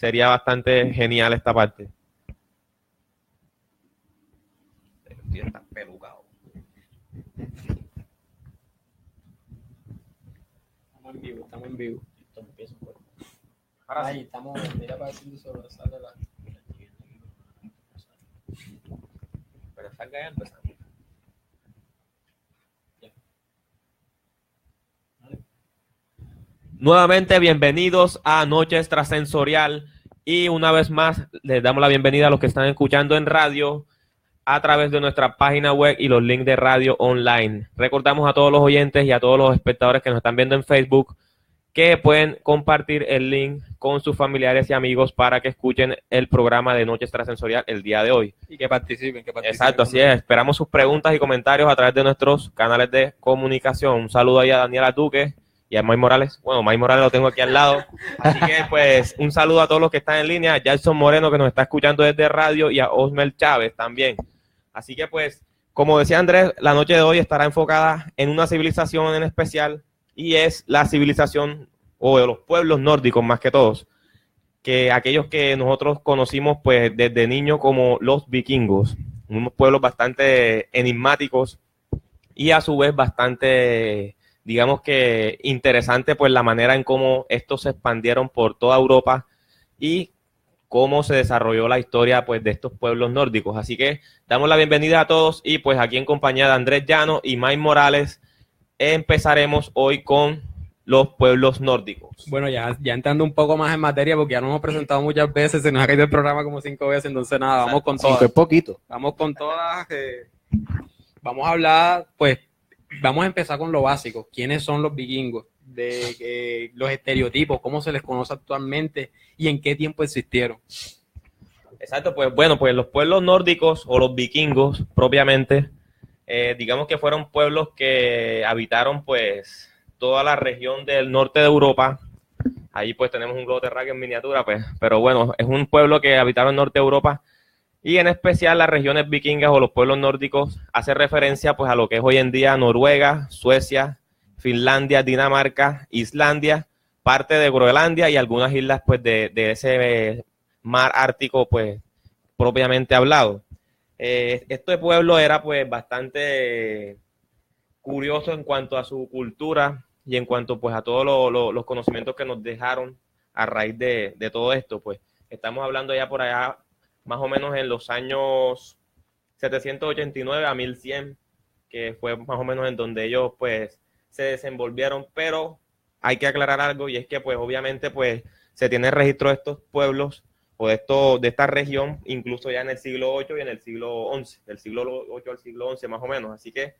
sería bastante genial esta parte. Está pelucado. Estamos en vivo. Esto empieza por... Ahora sí, estamos, mira para decir sobre sale la... Pero salga ya empezamos. Nuevamente, bienvenidos a Noche Extrasensorial y una vez más les damos la bienvenida a los que están escuchando en radio a través de nuestra página web y los links de radio online. Recordamos a todos los oyentes y a todos los espectadores que nos están viendo en Facebook que pueden compartir el link con sus familiares y amigos para que escuchen el programa de Noche Extrasensorial el día de hoy. Y que participen. Exacto, así es. Esperamos sus preguntas y comentarios a través de nuestros canales de comunicación. Un saludo ahí a Daniela Duque y a May Morales. Bueno, May Morales lo tengo aquí al lado. Así que, pues, un saludo a todos los que están en línea. A Jason Moreno, que nos está escuchando desde radio, y a Osmel Chávez también. Así que, pues, como decía Andrés, la noche de hoy estará enfocada en una civilización en especial, y es la civilización, o de los pueblos nórdicos más que todos, que aquellos que nosotros conocimos, pues, desde niños como los vikingos. Unos pueblos bastante enigmáticos y a su vez bastante, digamos que interesante, pues la manera en cómo estos se expandieron por toda Europa y cómo se desarrolló la historia, pues, de estos pueblos nórdicos. Así que damos la bienvenida a todos y, pues, aquí en compañía de Andrés Llano y May Morales empezaremos hoy con los pueblos nórdicos. Bueno, ya entrando un poco más en materia, porque ya nos hemos presentado muchas veces, se nos ha caído el programa como 5 veces, entonces nada, vamos con todas. 5 es poquito. Vamos con todas. Vamos a hablar, pues, vamos a empezar con lo básico. ¿Quiénes son los vikingos? De los estereotipos, cómo se les conoce actualmente y en qué tiempo existieron. Exacto, pues bueno, pues los pueblos nórdicos o los vikingos propiamente, digamos que fueron pueblos que habitaron pues toda la región del norte de Europa. Ahí pues tenemos un globo terráqueo en miniatura, pues, pero bueno, es un pueblo que habitaron el norte de Europa y en especial las regiones vikingas o los pueblos nórdicos hace referencia pues a lo que es hoy en día Noruega, Suecia, Finlandia, Dinamarca, Islandia, parte de Groenlandia y algunas islas pues de ese mar ártico pues propiamente hablado. Este pueblo era pues bastante curioso en cuanto a su cultura y en cuanto pues a todos los conocimientos que nos dejaron a raíz de todo esto. Pues estamos hablando ya por allá más o menos en los años 789 a 1100, que fue más o menos en donde ellos pues se desenvolvieron, pero hay que aclarar algo, y es que pues obviamente pues se tiene registro de estos pueblos o de esta región incluso ya en el siglo VIII y en el siglo XI, del siglo VIII al siglo XI más o menos. Así que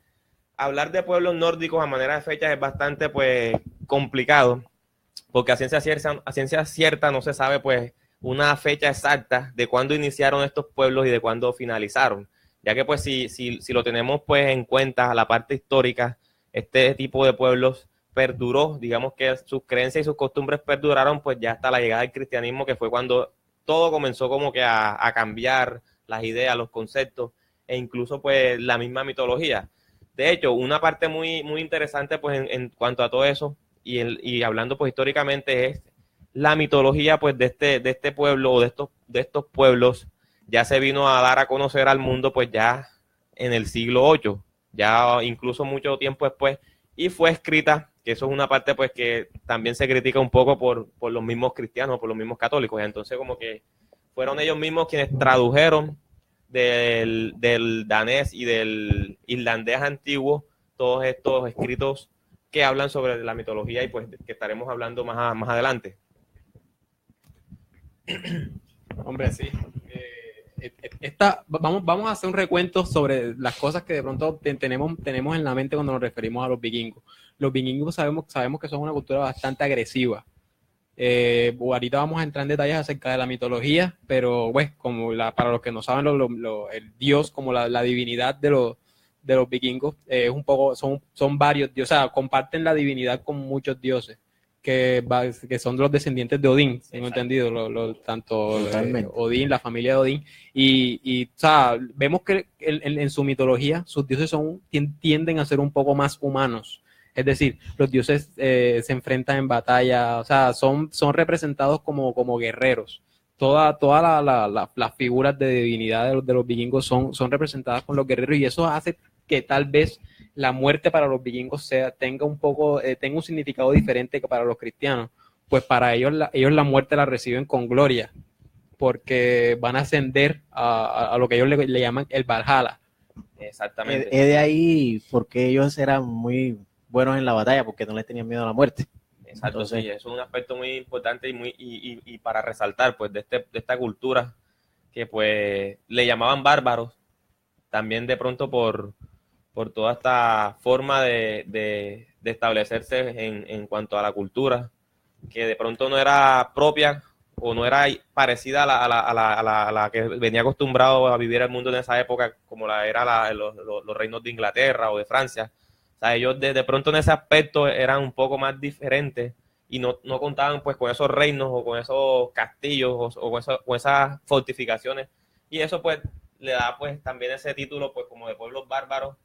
hablar de pueblos nórdicos a manera de fechas es bastante pues complicado, porque a ciencia cierta no se sabe pues una fecha exacta de cuándo iniciaron estos pueblos y de cuándo finalizaron, ya que pues si lo tenemos pues en cuenta la parte histórica, este tipo de pueblos perduró, digamos que sus creencias y sus costumbres perduraron pues ya hasta la llegada del cristianismo, que fue cuando todo comenzó como que a cambiar las ideas, los conceptos e incluso pues la misma mitología. De hecho, una parte muy, muy interesante pues en cuanto a todo eso y hablando pues históricamente es la mitología pues de este pueblo o de estos pueblos ya se vino a dar a conocer al mundo pues ya en el siglo VIII, ya incluso mucho tiempo después, y fue escrita, que eso es una parte pues que también se critica un poco por los mismos cristianos, por los mismos católicos. Entonces como que fueron ellos mismos quienes tradujeron del danés y del irlandés antiguo todos estos escritos que hablan sobre la mitología y pues que estaremos hablando más adelante. Hombre, sí. Vamos a hacer un recuento sobre las cosas que de pronto tenemos en la mente cuando nos referimos a los vikingos. Los vikingos sabemos que son una cultura bastante agresiva. Ahorita vamos a entrar en detalles acerca de la mitología, pero pues, para los que no saben, el dios, como la divinidad de los vikingos, es un poco, son varios dioses, o sea, comparten la divinidad con muchos dioses. Que son los descendientes de Odín, tengo entendido, tanto Odín, la familia de Odín, y o sea, vemos que en su mitología sus dioses tienden a ser un poco más humanos. Es decir, los dioses se enfrentan en batalla, o sea, son representados como guerreros. Las figuras de divinidad de los vikingos son representadas con los guerreros, y eso hace que tal vez la muerte para los vikingos tenga un significado diferente que para los cristianos. Pues para ellos la muerte la reciben con gloria, porque van a ascender a lo que ellos le llaman el Valhalla. Exactamente. Es de ahí porque ellos eran muy buenos en la batalla, porque no les tenían miedo a la muerte. Exacto, Entonces, sí, eso es un aspecto muy importante y para resaltar, pues, de esta cultura que, pues, le llamaban bárbaros, también de pronto por toda esta forma de establecerse en cuanto a la cultura, que de pronto no era propia o no era parecida a la que venía acostumbrado a vivir el mundo en esa época, como los reinos de Inglaterra o de Francia. O sea, ellos de pronto en ese aspecto eran un poco más diferentes y no contaban pues con esos reinos o con esos castillos o con esas fortificaciones, y eso pues le da pues también ese título pues como de pueblos bárbaros,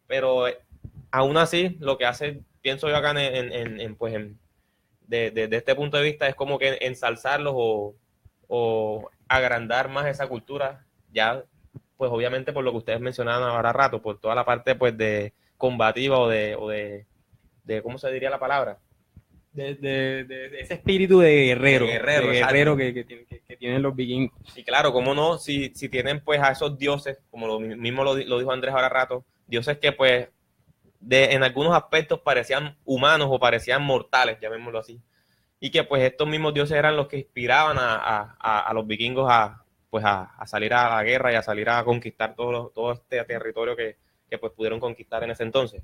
pero aún así lo que hace, pienso yo acá de este punto de vista, es como que ensalzarlos o agrandar más esa cultura, ya pues obviamente por lo que ustedes mencionaban ahora rato, por toda la parte pues de combativa o de ¿cómo se diría la palabra? De ese espíritu de guerrero, que tienen los vikingos. Y claro, cómo no, si tienen pues a esos dioses, como lo mismo lo dijo Andrés ahora rato, dioses que pues en algunos aspectos parecían humanos o parecían mortales, llamémoslo así, y que pues estos mismos dioses eran los que inspiraban a los vikingos a salir a la guerra y a salir a conquistar todo este territorio que pues pudieron conquistar en ese entonces.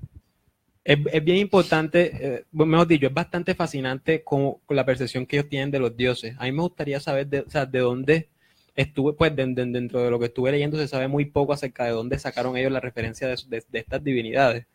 Es bien importante, mejor dicho, es bastante fascinante con la percepción que ellos tienen de los dioses. A mí me gustaría saber de dónde estuve, pues dentro de lo que estuve leyendo se sabe muy poco acerca de dónde sacaron ellos la referencia de estas divinidades.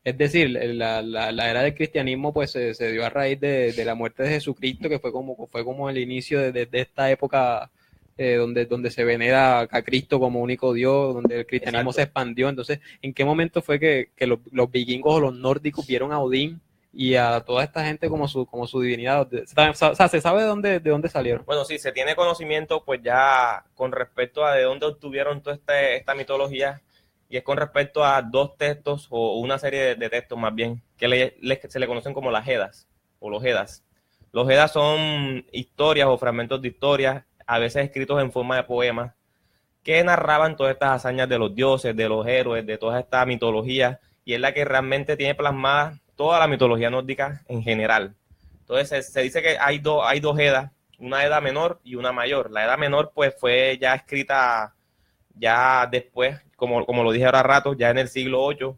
Es decir, la era del cristianismo pues se dio a raíz de la muerte de Jesucristo, que fue como el inicio de esta época donde se venera a Cristo como único Dios, donde el cristianismo se expandió. Entonces, ¿en qué momento fue que los vikingos o los nórdicos vieron a Odín y a toda esta gente como su divinidad? O sea, ¿se sabe de dónde salieron? Bueno, sí, se tiene conocimiento pues ya con respecto a de dónde obtuvieron toda esta mitología, y es con respecto a dos textos o una serie de textos más bien, que se le conocen como las Edas o los Edas. Los Edas son historias o fragmentos de historias, a veces escritos en forma de poemas, que narraban todas estas hazañas de los dioses, de los héroes, de toda esta mitología, y es la que realmente tiene plasmada toda la mitología nórdica en general. Entonces se dice que hay dos Edas, una Edad menor y una mayor. La Edad menor pues fue ya escrita ya después, como lo dije ahora rato, ya en el siglo VIII,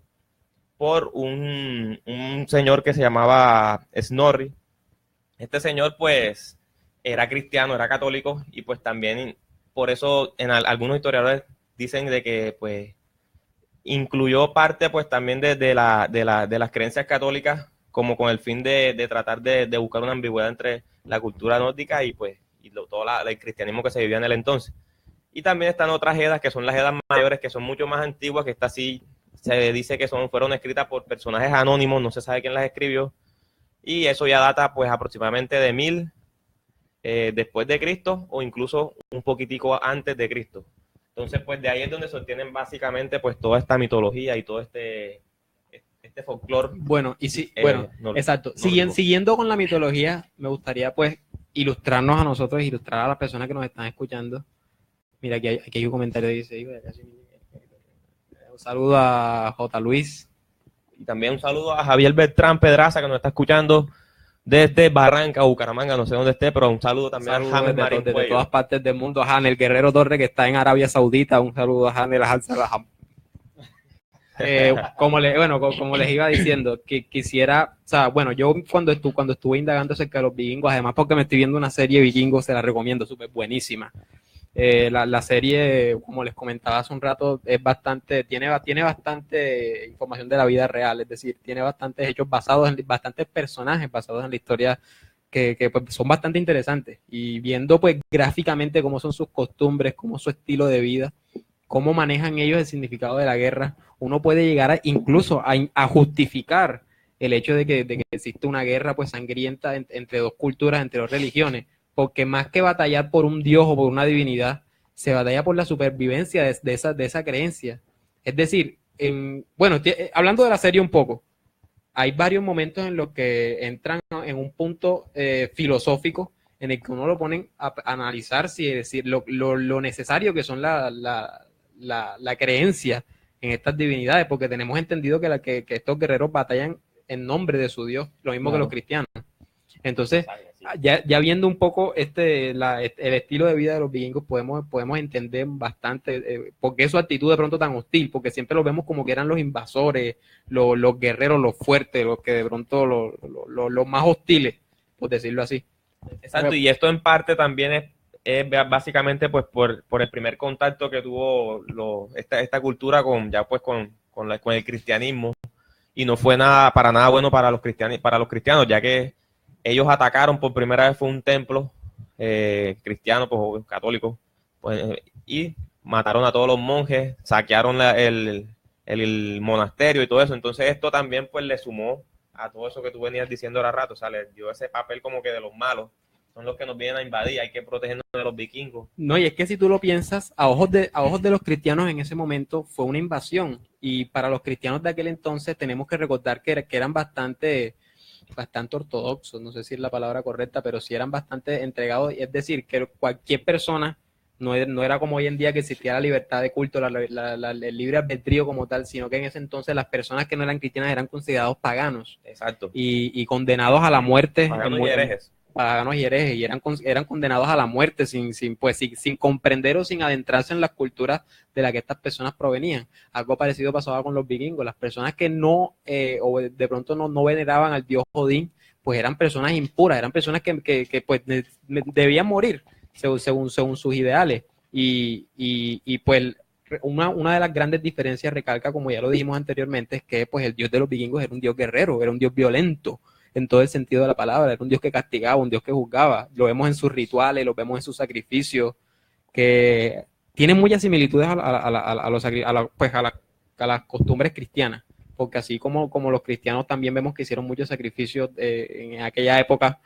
por un señor que se llamaba Snorri. Este señor pues era cristiano, era católico, y pues también por eso algunos historiadores dicen de que pues incluyó parte pues también de las creencias católicas, como con el fin de tratar de buscar una ambigüedad entre la cultura nórdica y pues todo el cristianismo que se vivía en el entonces. Y también están otras Edas, que son las Edas mayores, que son mucho más antiguas, que estas sí se dice que fueron escritas por personajes anónimos, no se sabe quién las escribió, y eso ya data pues aproximadamente de 1000 después de Cristo, o incluso un poquitico antes de Cristo. Entonces pues de ahí es donde se obtienen básicamente pues toda esta mitología y todo este folclore. Bueno, exacto. Siguiendo con la mitología, me gustaría pues ilustrarnos a nosotros, ilustrar a las personas que nos están escuchando. Mira, aquí hay un comentario que dice, un saludo a J. Luis. Y también un saludo a Javier Beltrán Pedraza, que nos está escuchando desde Barranca, Bucaramanga, no sé dónde esté, pero un saludo también a James Marín de todas partes del mundo. A Hanel Guerrero Torre, que está en Arabia Saudita. Un saludo a Hanel, como les iba diciendo, que quisiera, o sea, bueno, yo cuando estuve indagando acerca de los vikingos, además porque me estoy viendo una serie de vikingos, se la recomiendo, súper buenísima. La serie, como les comentaba hace un rato, tiene bastante información de la vida real, es decir, tiene bastantes hechos bastantes personajes basados en la historia que pues, son bastante interesantes, y viendo pues gráficamente cómo son sus costumbres, cómo es su estilo de vida, cómo manejan ellos el significado de la guerra, uno puede llegar incluso a justificar el hecho de que existe una guerra pues sangrienta entre dos culturas, entre dos religiones, porque más que batallar por un dios o por una divinidad, se batalla por la supervivencia de esa creencia. Es decir, bueno, hablando de la serie un poco, hay varios momentos en los que entran en un punto filosófico en el que uno lo ponen a analizar si es decir lo necesario que son la creencia en estas divinidades, porque tenemos entendido que estos guerreros batallan en nombre de su Dios, lo mismo que los cristianos. Entonces, ya viendo un poco el estilo de vida de los vikingos, podemos entender bastante por qué su actitud de pronto tan hostil, porque siempre los vemos como que eran los invasores, los guerreros, los fuertes, los que de pronto los más hostiles, por decirlo así. Exacto, y esto en parte también es básicamente pues por el primer contacto que tuvo esta cultura con el cristianismo, y no fue para nada bueno para los cristianos, ya que ellos atacaron por primera vez fue un templo cristiano, pues católico, pues, y mataron a todos los monjes, saquearon el monasterio y todo eso. Entonces esto también pues le sumó a todo eso que tú venías diciendo ahora rato, o sea, le dio ese papel como que de los malos, son los que nos vienen a invadir, hay que protegernos de los vikingos. No, y es que si tú lo piensas, a ojos de los cristianos en ese momento fue una invasión, y para los cristianos de aquel entonces tenemos que recordar que eran bastante ortodoxos, no sé si es la palabra correcta, pero sí eran bastante entregados, es decir, que cualquier persona, no era como hoy en día que existía la libertad de culto, el libre albedrío como tal, sino que en ese entonces las personas que no eran cristianas eran considerados paganos. Exacto. Y condenados a la muerte. Paganos y herejes. Paganos y herejes, y eran condenados a la muerte sin comprender o sin adentrarse en las culturas de las que estas personas provenían. Algo parecido pasaba con los vikingos. Las personas que no, o de pronto no veneraban al dios Odín, pues eran personas impuras, eran personas que pues debían morir según sus ideales. Y pues una de las grandes diferencias, recalca, como ya lo dijimos anteriormente, es que pues el dios de los vikingos era un dios guerrero, era un dios violento en todo el sentido de la palabra, era un dios que castigaba, un dios que juzgaba. Lo vemos en sus rituales, lo vemos en sus sacrificios, que tienen muchas similitudes a las costumbres cristianas, porque así como los cristianos también vemos que hicieron muchos sacrificios en aquella época,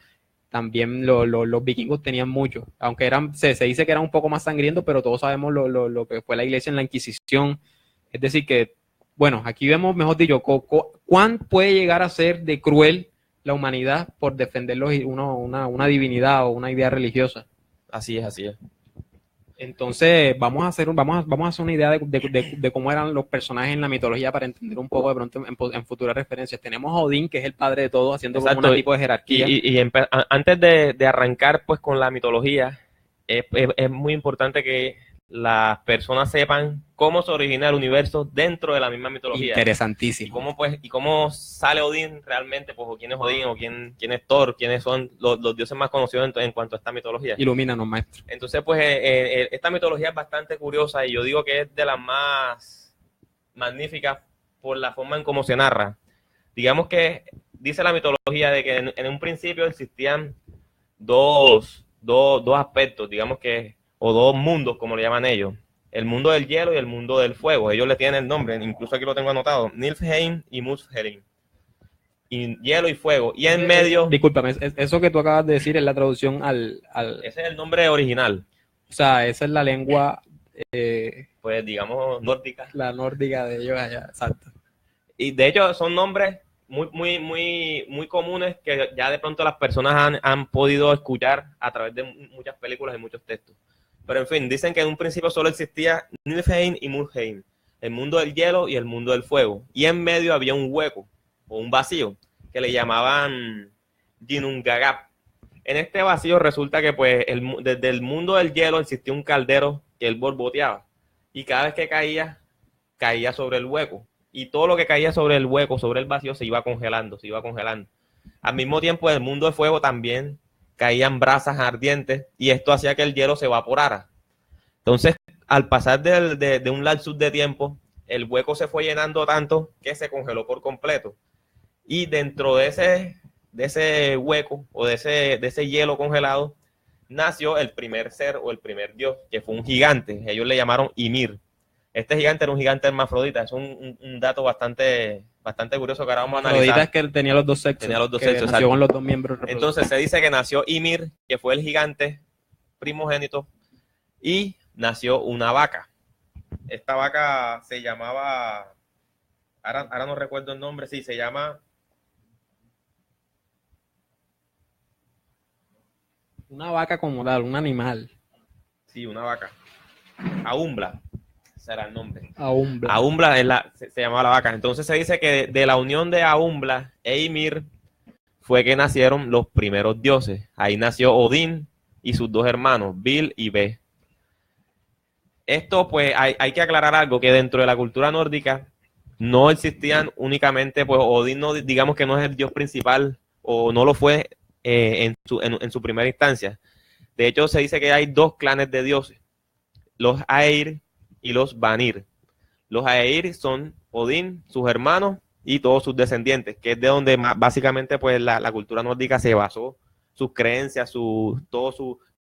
también los vikingos tenían mucho, aunque se dice que eran un poco más sangrientos, pero todos sabemos lo que fue la iglesia en la Inquisición. Es decir que, bueno, aquí vemos, mejor dicho, cuán puede llegar a ser de cruel la humanidad por defender una divinidad o una idea religiosa. Así es. Entonces, vamos a hacer una idea de cómo eran los personajes en la mitología para entender un poco de pronto en futuras referencias. Tenemos a Odín, que es el padre de todo, haciendo como un tipo de jerarquía. Antes de arrancar pues con la mitología, es muy importante que las personas sepan cómo se origina el universo dentro de la misma mitología. Interesantísimo. Y cómo sale Odín realmente, pues, o quién es Odín, o quién es Thor, quiénes son los dioses más conocidos en cuanto a esta mitología. Ilumínanos, maestro. Entonces, pues, esta mitología es bastante curiosa, y yo digo que es de las más magníficas por la forma en cómo se narra. Digamos que dice la mitología de que en un principio existían dos aspectos, digamos que, o dos mundos, como le llaman ellos: el mundo del hielo y el mundo del fuego. Ellos le tienen el nombre, incluso aquí lo tengo anotado: Niflheim y Muspelheim. Y hielo y fuego. Y en medio... Discúlpame, eso que tú acabas de decir es la traducción al... Ese es el nombre original. O sea, esa es la lengua... pues digamos nórdica. La nórdica de ellos allá, exacto. Y de hecho son nombres muy comunes que ya de pronto las personas han podido escuchar a través de muchas películas y muchos textos. Pero en fin, dicen que en un principio solo existía Niflheim y Muspelheim, el mundo del hielo y el mundo del fuego. Y en medio había un hueco o un vacío que le llamaban Ginnungagap. En este vacío resulta que pues desde el mundo del hielo existía un caldero que él borboteaba. Y cada vez que caía sobre el hueco. Y todo lo que caía sobre el hueco, sobre el vacío, se iba congelando. Al mismo tiempo, en el mundo del fuego también caían brasas ardientes, y esto hacía que el hielo se evaporara. Entonces, al pasar de un lapsus de tiempo, el hueco se fue llenando tanto que se congeló por completo. Y dentro de ese hueco, o de ese hielo congelado, nació el primer ser o el primer dios, que fue un gigante. Ellos le llamaron Ymir. Este gigante era un gigante hermafrodita. Es un dato bastante curioso que ahora vamos a analizar. Afrodita es que tenía los dos sexos. Tenía los dos que sexos, nació exacto. con los dos miembros reproductores. Entonces se dice que nació Ymir, que fue el gigante primogénito, y nació una vaca. Esta vaca se llamaba, ahora no recuerdo el nombre, sí, se llama... Una vaca como tal, un animal. Sí, una vaca. Aumbla, ese era el nombre. Aumbla. Aumbla se llamaba la vaca. Entonces se dice que de la unión de Aumbla e Ymir fue que nacieron los primeros dioses. Ahí nació Odín y sus dos hermanos, Bil y Ve. Esto, pues, hay que aclarar algo, que dentro de la cultura nórdica no existían únicamente, pues, Odín, no, digamos que no es el dios principal, o no lo fue en su primera instancia. De hecho, se dice que hay dos clanes de dioses, los Air y los Vanir. Los Air son Odín, sus hermanos y todos sus descendientes, que es de donde básicamente pues la cultura nórdica se basó, sus creencias,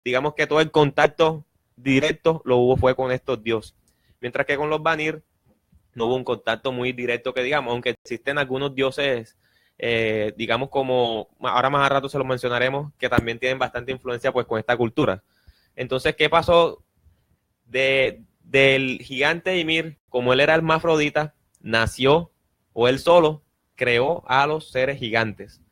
digamos que todo el contacto directo lo hubo fue con estos dioses. Mientras que con los Vanir no hubo un contacto muy directo que digamos, aunque existen algunos dioses, digamos como, ahora más a rato se los mencionaremos, que también tienen bastante influencia pues con esta cultura. Entonces, ¿qué pasó? Del gigante Ymir, como él era hermafrodita, nació, o él solo, creó a los seres gigantes,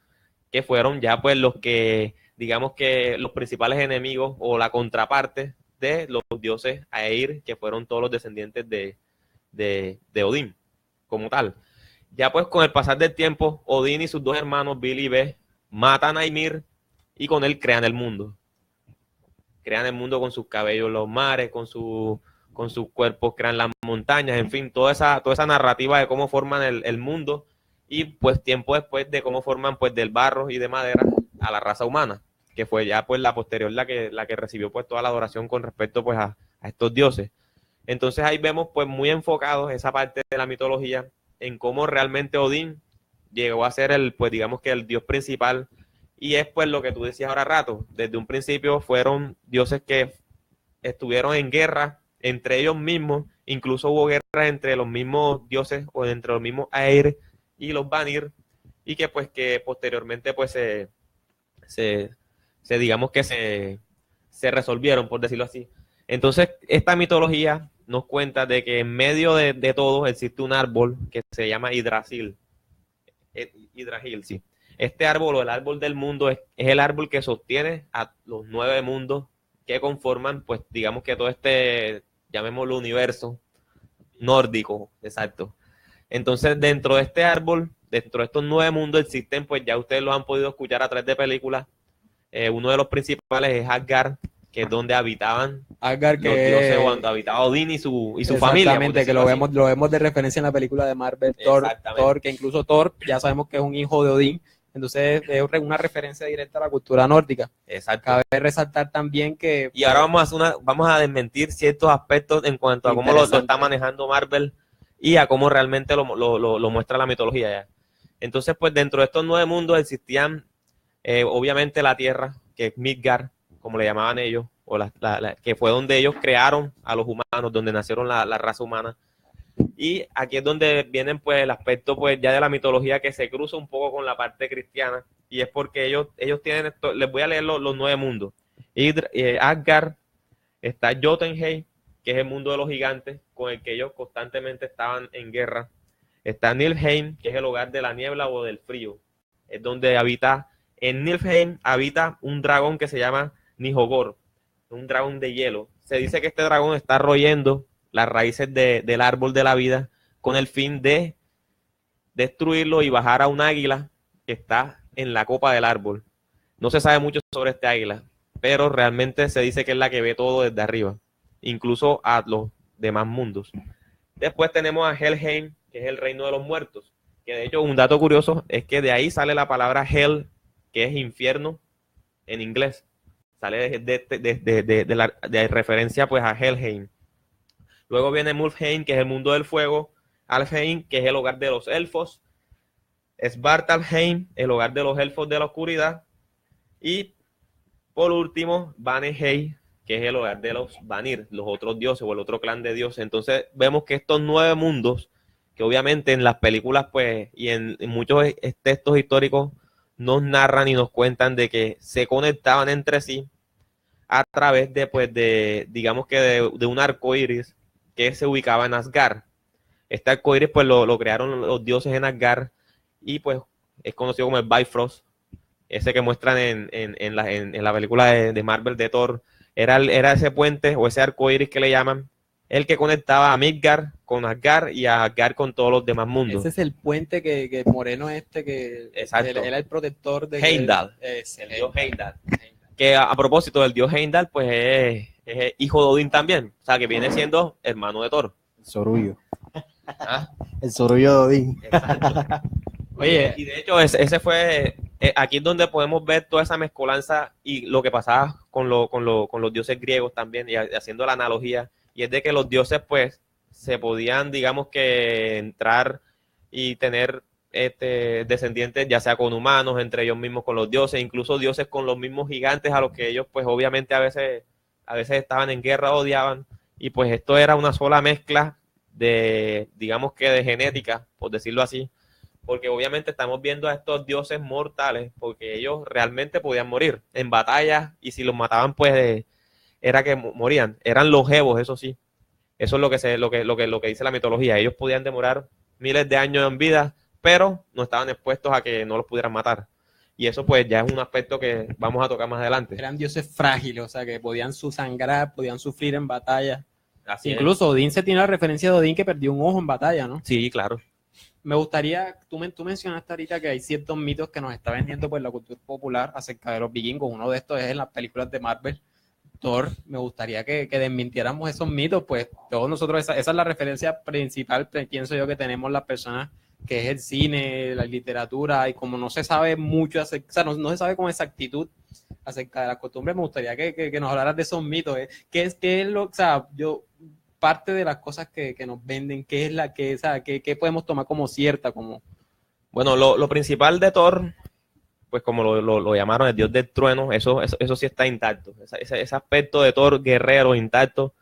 que fueron ya pues los que, digamos que los principales enemigos o la contraparte de los dioses Air, que fueron todos los descendientes de Odín, como tal. Ya pues con el pasar del tiempo, Odín y sus dos hermanos, Bil y Ve, matan a Ymir y con él crean el mundo. Crean el mundo con sus cabellos, los mares, con sus cuerpos, crean las montañas, en fin, toda esa narrativa de cómo forman el mundo y pues tiempo después de cómo forman pues del barro y de madera a la raza humana, que fue ya pues la posterior la que recibió pues toda la adoración con respecto pues a estos dioses. Entonces ahí vemos pues muy enfocados esa parte de la mitología en cómo realmente Odín llegó a ser pues digamos que el dios principal, y es pues lo que tú decías ahora rato, desde un principio fueron dioses que estuvieron en guerra entre ellos mismos, incluso hubo guerras entre los mismos dioses o entre los mismos Air y los Vanir, y que pues que posteriormente pues digamos que se resolvieron, por decirlo así. Entonces esta mitología nos cuenta de que en medio de todo existe un árbol que se llama Yggdrasil. Yggdrasil, sí. Este árbol o el árbol del mundo es el árbol que sostiene a los 9 mundos que conforman, pues digamos que todo este, llamémoslo universo nórdico, exacto. Entonces dentro de este árbol, dentro de estos 9 mundos existen, pues ya ustedes los han podido escuchar a través de películas. Uno de los principales es Asgard, que es donde habitaban Asgard, los dioses, cuando habitaba Odín y su familia. Exactamente, que lo vemos de referencia en la película de Marvel, Thor, que incluso Thor, ya sabemos que es un hijo de Odín, entonces es una referencia directa a la cultura nórdica. Exacto. Cabe resaltar también que... Y ahora vamos a desmentir ciertos aspectos en cuanto a cómo lo está manejando Marvel y a cómo realmente lo muestra la mitología ya. Entonces, pues dentro de estos 9 mundos existían, obviamente, la Tierra, que es Midgard, como le llamaban ellos, o que fue donde ellos crearon a los humanos, donde nacieron la raza humana. Y aquí es donde vienen pues el aspecto pues ya de la mitología que se cruza un poco con la parte cristiana, y es porque ellos tienen esto. Les voy a leer los 9 mundos. Asgard, está Jotunheim, que es el mundo de los gigantes, con el que ellos constantemente estaban en guerra. Está Niflheim, que es el hogar de la niebla o del frío. Es donde en Niflheim habita un dragón que se llama Nihogor, un dragón de hielo. Se dice que este dragón está royendo las raíces del árbol de la vida con el fin de destruirlo y bajar a un águila que está en la copa del árbol. No se sabe mucho sobre este águila, pero realmente se dice que es la que ve todo desde arriba, incluso a los demás mundos. Después tenemos a Helheim, que es el reino de los muertos, que de hecho un dato curioso es que de ahí sale la palabra Hell, que es infierno en inglés. Sale de referencia pues a Helheim. Luego viene Muspelheim, que es el mundo del fuego. Alfheim, que es el hogar de los elfos. Svartalfheim, el hogar de los elfos de la oscuridad. Y por último, Vanaheim, que es el hogar de los Vanir, los otros dioses o el otro clan de dioses. Entonces vemos que estos 9 mundos, que obviamente en las películas pues y en muchos textos históricos nos narran y nos cuentan de que se conectaban entre sí a través de, pues, digamos que de un arco iris que se ubicaba en Asgard. Este arco iris pues lo crearon los dioses en Asgard y pues es conocido como el Bifrost, ese que muestran en la película de Marvel de Thor. Era ese puente o ese arco iris que le llaman, el que conectaba a Midgard con Asgard y a Asgard con todos los demás mundos. Ese es el puente que Moreno que Exacto. era el protector de Heimdall. El dios Heimdall. Que a propósito del dios Heimdall, pues es hijo de Odín también. O sea, que viene siendo hermano de Thor. El sorullo. ¿Ah? El sorullo de Odín. Exacto. Oye, Y de hecho, ese fue, aquí es donde podemos ver toda esa mezcolanza y lo que pasaba con los dioses griegos también, y haciendo la analogía, y es de que los dioses, pues, se podían, digamos que, entrar y tener descendientes, ya sea con humanos, entre ellos mismos con los dioses, incluso dioses con los mismos gigantes a los que ellos, pues, obviamente a veces estaban en guerra, odiaban, y pues esto era una sola mezcla de, digamos que de genética, por decirlo así, porque obviamente estamos viendo a estos dioses mortales, porque ellos realmente podían morir en batallas, y si los mataban, pues era que morían. Eran longevos, eso sí. Eso es lo que dice la mitología. Ellos podían demorar miles de años en vida, pero no estaban expuestos a que no los pudieran matar. Y eso pues ya es un aspecto que vamos a tocar más adelante. eran dioses frágiles, o sea, que podían sangrar, podían sufrir en batalla. Así Incluso Odín se tiene la referencia de Odín que perdió un ojo en batalla, ¿no? es. Sí, claro. Me gustaría, tú mencionaste ahorita que hay ciertos mitos que nos está vendiendo pues la cultura popular acerca de los vikingos. Uno de estos es en las películas de Marvel, Thor. Me gustaría que desmintiéramos esos mitos, pues todos nosotros, esa es la referencia principal, pienso yo, que tenemos las personas, que es el cine, la literatura, y como no se sabe mucho, o sea, no se sabe con exactitud acerca de las costumbres, me gustaría que nos hablaras de esos mitos. ¿Qué es lo, o sea, parte de las cosas que nos venden, qué es la que, o sea, qué podemos tomar como cierta, como... Bueno, lo principal de Thor, pues como lo llamaron el dios del trueno, eso sí está intacto. Ese aspecto de Thor guerrero intacto,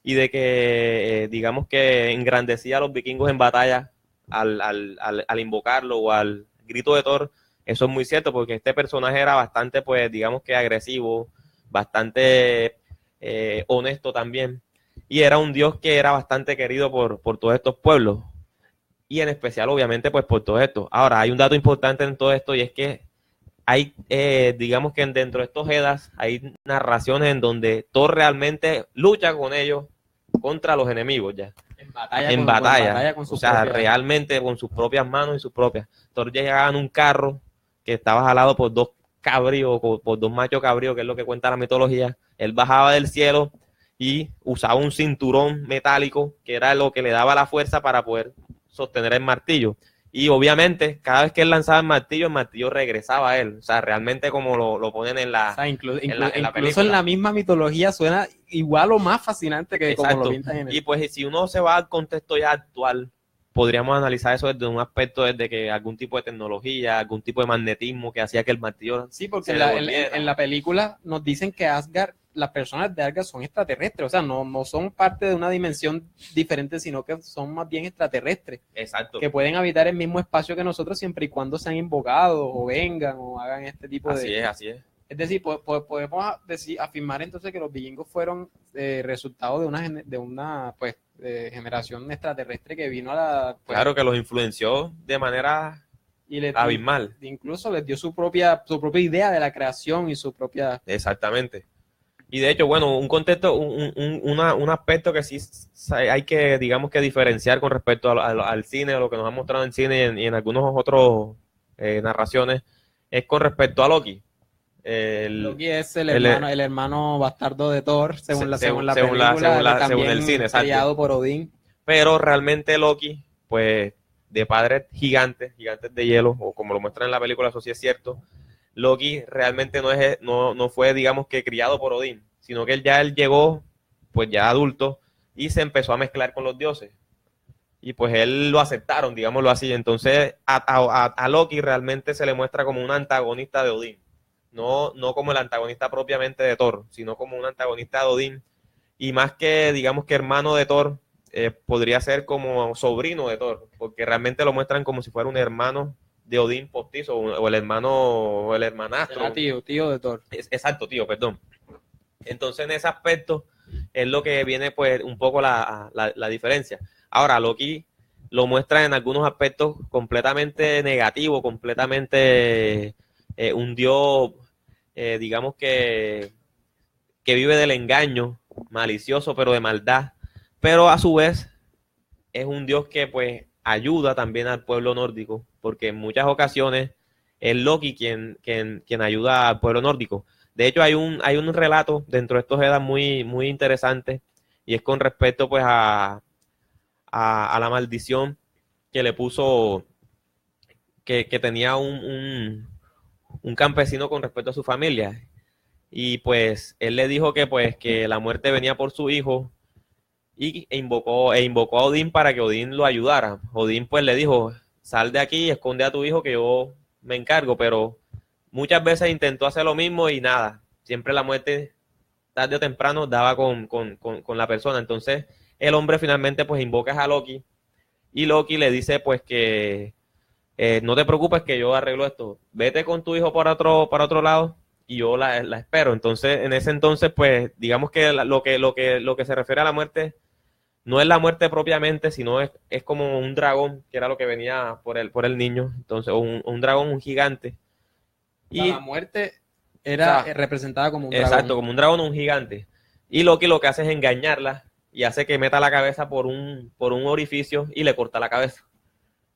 y de que digamos que engrandecía a los vikingos en batalla al invocarlo o al grito de Thor. Eso es muy cierto, porque este personaje era bastante, pues digamos que agresivo, bastante honesto también, y era un dios que era bastante querido por todos estos pueblos, y en especial obviamente pues por todo esto. Ahora, hay un dato importante en todo esto, y es que hay, digamos que dentro de estos Eddas hay narraciones en donde Thor realmente lucha con ellos contra los enemigos ya. En batalla, con o sea, realmente con sus propias manos y sus propias. Thor llegaba en un carro que estaba jalado por 2 cabríos, por 2 machos cabríos, que es lo que cuenta la mitología. Él bajaba del cielo y usaba un cinturón metálico, que era lo que le daba la fuerza para poder sostener el martillo. Y obviamente, cada vez que él lanzaba el martillo regresaba a él. O sea, realmente como lo ponen en la, o sea, incluso película. en la misma mitología suena igual o más fascinante que Exacto. como lo pintan en el... Y pues si uno se va al contexto ya actual, podríamos analizar eso desde un aspecto desde que algún tipo de tecnología, algún tipo de magnetismo que hacía que el martillo... Sí, porque se en la película nos dicen que Asgard, las personas de Asgard son extraterrestres, o sea, no son parte de una dimensión diferente, sino que son más bien extraterrestres. Exacto. Que pueden habitar el mismo espacio que nosotros siempre y cuando sean invocados o vengan o hagan este tipo de... Así es. Es decir, podemos afirmar entonces que los vikingos fueron resultado de una generación extraterrestre que vino a la... Pues, claro, que los influenció de manera y abismal. Incluso les dio su propia idea de la creación y su propia... Exactamente. Y de hecho, bueno, un contexto, un aspecto que sí hay que, digamos que diferenciar con respecto al cine, a lo que nos han mostrado en cine y en algunos otros narraciones, es con respecto a Loki. Loki es el hermano bastardo de Thor, según la película, según el cine, criado por Odín. Pero realmente Loki, pues, de padres gigantes de hielo, o como lo muestran en la película, eso sí es cierto. Loki realmente no fue, digamos que criado por Odín, sino que él llegó, pues ya adulto, y se empezó a mezclar con los dioses. Y pues él lo aceptaron, digámoslo así. Entonces a Loki realmente se le muestra como un antagonista de Odín. no como el antagonista propiamente de Thor, sino como un antagonista de Odín, y más que, digamos que hermano de Thor, podría ser como sobrino de Thor, porque realmente lo muestran como si fuera un hermano de Odín postizo, o el hermano, o el hermanastro. Era tío de Thor. Exacto, tío, perdón. Entonces, en ese aspecto es lo que viene, pues, un poco la diferencia. Ahora, Loki lo muestra en algunos aspectos completamente negativo, completamente un dios, digamos que vive del engaño, malicioso, pero de maldad. Pero a su vez es un dios que, pues, ayuda también al pueblo nórdico, porque en muchas ocasiones es Loki quien ayuda al pueblo nórdico. De hecho, hay un relato dentro de estos Eddas muy, muy interesante, y es con respecto, pues, a la maldición que le puso, que tenía un campesino con respecto a su familia. Y pues él le dijo que, pues, que la muerte venía por su hijo, e invocó a Odín para que Odín lo ayudara. Odín pues le dijo: sal de aquí, esconde a tu hijo que yo me encargo, pero muchas veces intentó hacer lo mismo y nada, siempre la muerte tarde o temprano daba con la persona. Entonces el hombre finalmente pues invoca a Loki, y Loki le dice pues que no te preocupes, que yo arreglo esto, vete con tu hijo para otro lado y yo la espero. Entonces en ese entonces pues digamos que lo que se refiere a la muerte no es la muerte propiamente, sino es como un dragón, que era lo que venía por el niño. Entonces un dragón, un gigante. Y La muerte era representada como un dragón. exacto, como un dragón o un gigante. Y Loki lo que hace es engañarla y hace que meta la cabeza por un orificio y le corta la cabeza.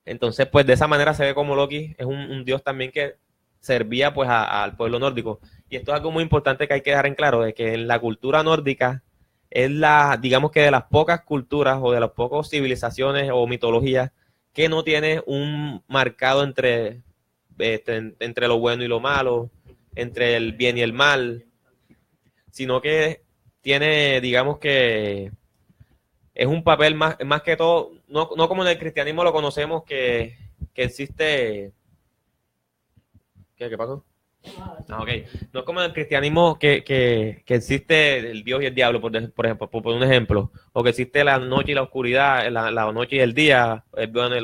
Entonces, pues de esa manera se ve como Loki es un dios también que servía pues al pueblo nórdico. Y esto es algo muy importante que hay que dejar en claro, de que en la cultura nórdica es digamos que de las pocas culturas o de las pocas civilizaciones o mitologías que no tiene un marcado entre lo bueno y lo malo, entre el bien y el mal, sino que tiene, digamos que es un papel más que todo, no como en el cristianismo lo conocemos, que existe. ¿Qué pasó? Ok. No es como en el cristianismo que existe el Dios y el diablo, por ejemplo, por un ejemplo, o que existe la noche y la oscuridad, la noche y el día, el bueno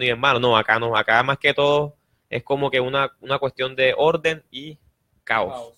y el malo. No, acá no, acá más que todo es como que una cuestión de orden y caos.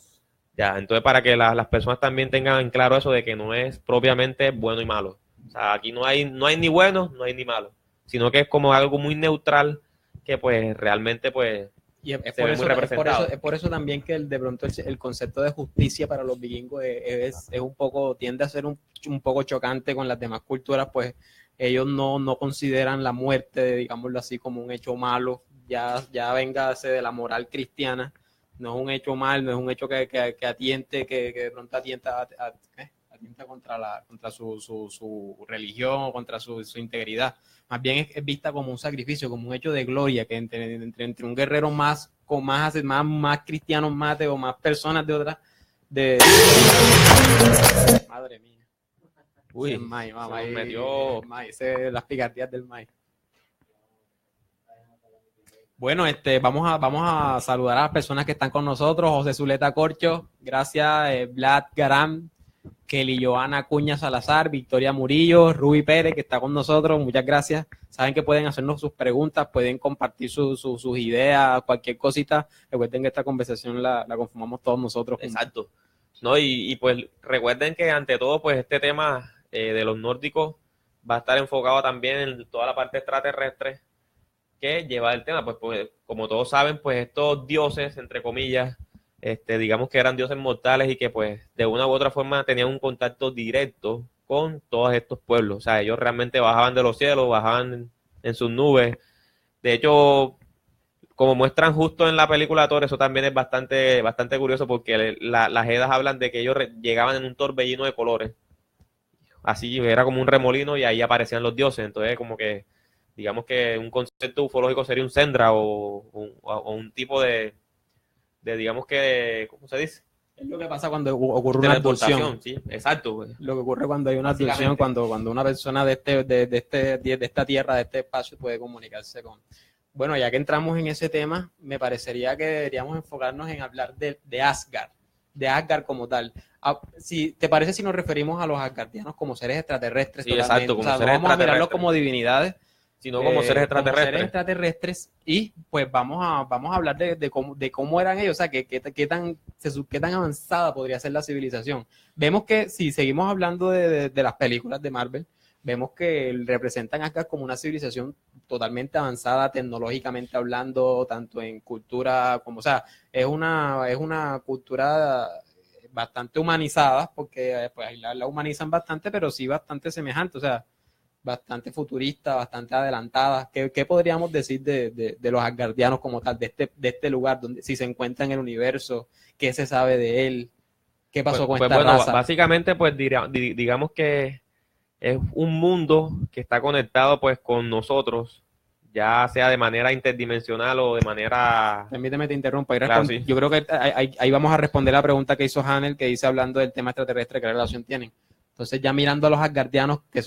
Ya, entonces para que las personas también tengan en claro eso de que no es propiamente bueno y malo. O sea, aquí no hay ni bueno, no hay ni malo, sino que es como algo muy neutral que pues realmente pues y es se por ve eso, muy representado. es por eso también que de pronto el concepto de justicia para los vikingos es un poco, tiende a ser un poco chocante con las demás culturas, pues ellos no consideran la muerte, digámoslo así, como un hecho malo, ya véngase de la moral cristiana. No es un hecho mal, no es un hecho que atiente, que de pronto atienta contra su religión o contra su integridad. Más bien es vista como un sacrificio, como un hecho de gloria, que entre un guerrero más cristianos mate o más personas de otras. Madre mía. Uy, las picardías del maíz. Bueno, vamos a saludar a las personas que están con nosotros. José Zuleta Corcho, gracias. Vlad Garam, Kelly Joana Cuña Salazar, Victoria Murillo, Ruby Pérez, que está con nosotros. Muchas gracias. Saben que pueden hacernos sus preguntas, pueden compartir sus ideas, cualquier cosita. Recuerden que esta conversación la conformamos todos nosotros. Exacto. No, y pues recuerden que ante todo, pues este tema de los nórdicos va a estar enfocado también en toda la parte extraterrestre que lleva el tema, pues como todos saben, pues estos dioses, entre comillas, digamos que eran dioses mortales y que pues de una u otra forma tenían un contacto directo con todos estos pueblos. O sea, ellos realmente bajaban de los cielos, bajaban en sus nubes. De hecho, como muestran justo en la película Thor, eso también es bastante curioso, porque las Eddas hablan de que ellos llegaban en un torbellino de colores. Así era como un remolino y ahí aparecían los dioses. Entonces como que digamos que un concepto ufológico sería un Sendra o un tipo de digamos que, ¿cómo se dice? Es lo que pasa cuando ocurre una abducción. Sí, exacto. Lo que ocurre cuando hay una abducción, cuando una persona de esta tierra, de este espacio, puede comunicarse bueno, ya que entramos en ese tema, me parecería que deberíamos enfocarnos en hablar de Asgard como tal. Si te parece si nos referimos a los asgardianos como seres extraterrestres, Sí, totalmente. exacto, como O sea, no seres vamos a mirarlos extraterrestres. como divinidades, Sino como seres como extraterrestres. seres extraterrestres, y pues vamos a hablar de cómo eran ellos, o sea, qué tan avanzada podría ser la civilización. Vemos que si seguimos hablando de las películas de Marvel, vemos que representan acá como una civilización totalmente avanzada tecnológicamente hablando, tanto en cultura como, o sea, es una cultura bastante humanizada, porque pues ahí la humanizan bastante, pero sí bastante semejante, o sea, bastante futurista, bastante adelantada. ¿Qué podríamos decir de los asgardianos como tal, de este lugar, donde si se encuentra en el universo, qué se sabe de él, qué pasó con esta bueno, raza? básicamente, pues digamos que es un mundo que está conectado pues con nosotros, ya sea de manera interdimensional o de manera... Permíteme te interrumpa. Claro, sí. Yo creo que ahí vamos a responder la pregunta que hizo Hanel, que dice hablando del tema extraterrestre, qué relación tienen. Entonces, ya mirando a los asgardianos, que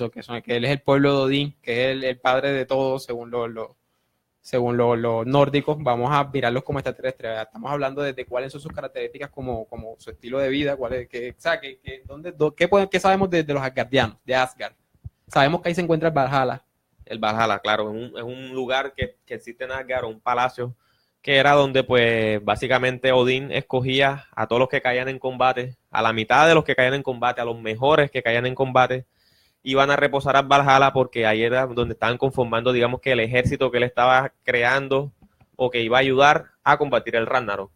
él es el pueblo de Odín, que es el padre de todos, según los nórdicos, vamos a mirarlos como extraterrestres. Estamos hablando de cuáles son sus características como su estilo de vida, qué sabemos de los asgardianos, de Asgard. Sabemos que ahí se encuentra el Valhalla. El Valhalla, claro, es un lugar que existe en Asgard, un palacio, que era donde pues básicamente Odín escogía a todos los que caían en combate, a la mitad de los que caían en combate, a los mejores que caían en combate, iban a reposar al Valhalla porque ahí era donde estaban conformando, digamos que el ejército que él estaba creando o que iba a ayudar a combatir el Ragnarok.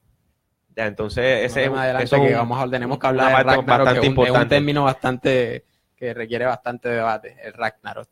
Ya, entonces ese No, más adelante eso que tenemos que hablar de una parte Ragnarok, bastante que es un importante. término bastante que requiere bastante debate, el Ragnarok.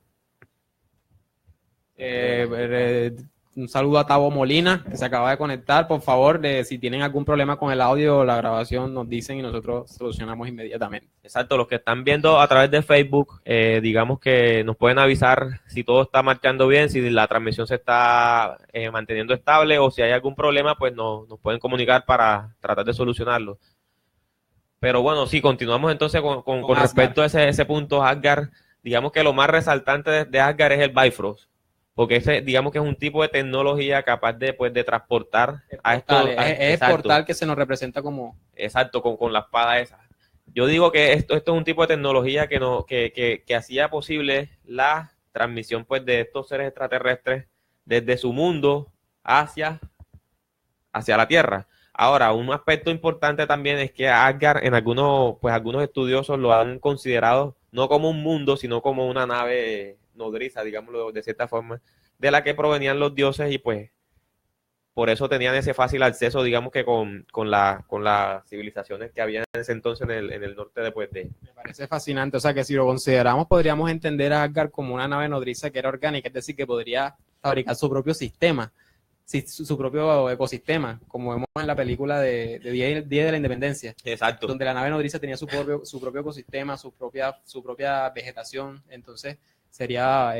Un saludo a Tavo Molina, que se acaba de conectar. Por favor, si tienen algún problema con el audio o la grabación, nos dicen y nosotros solucionamos inmediatamente. Exacto, los que están viendo a través de Facebook, digamos que nos pueden avisar si todo está marchando bien, si la transmisión se está manteniendo estable o si hay algún problema, pues nos pueden comunicar para tratar de solucionarlo. Pero bueno, sí, continuamos entonces con respecto a ese punto Asgard. Digamos que lo más resaltante de Asgard es el Bifrost, porque ese, digamos que es un tipo de tecnología capaz de, pues, de transportar a estos... Es el portal que se nos representa como... Exacto, con la espada esa. Yo digo que esto es un tipo de tecnología que hacía posible la transmisión pues de estos seres extraterrestres desde su mundo hacia la Tierra. Ahora, un aspecto importante también es que Asgard en algunos estudiosos lo han considerado no como un mundo, sino como una nave nodriza, digámoslo de cierta forma, de la que provenían los dioses y pues por eso tenían ese fácil acceso, digamos que con las civilizaciones que había en ese entonces en el norte de... Me parece fascinante, o sea que si lo consideramos podríamos entender a Asgard como una nave nodriza que era orgánica, es decir, que podría fabricar su propio sistema, su propio ecosistema, como vemos en la película de Día de la Independencia. Exacto. Donde la nave nodriza tenía su propio ecosistema, su propia vegetación, entonces sería...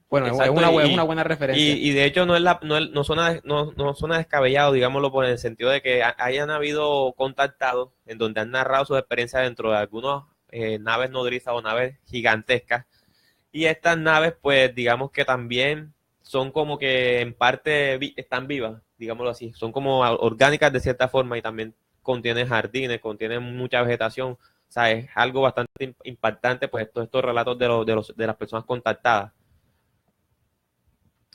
bueno, exacto, es una buena referencia. Y de hecho no suena descabellado, digámoslo, por el sentido de que hayan habido contactados en donde han narrado sus experiencias dentro de algunas naves nodrizas o naves gigantescas. Y estas naves, pues, digamos que también son como que en parte están vivas, digámoslo así. Son como orgánicas de cierta forma y también contienen jardines, contienen mucha vegetación. O sea, es algo bastante impactante, pues, estos relatos de las personas contactadas.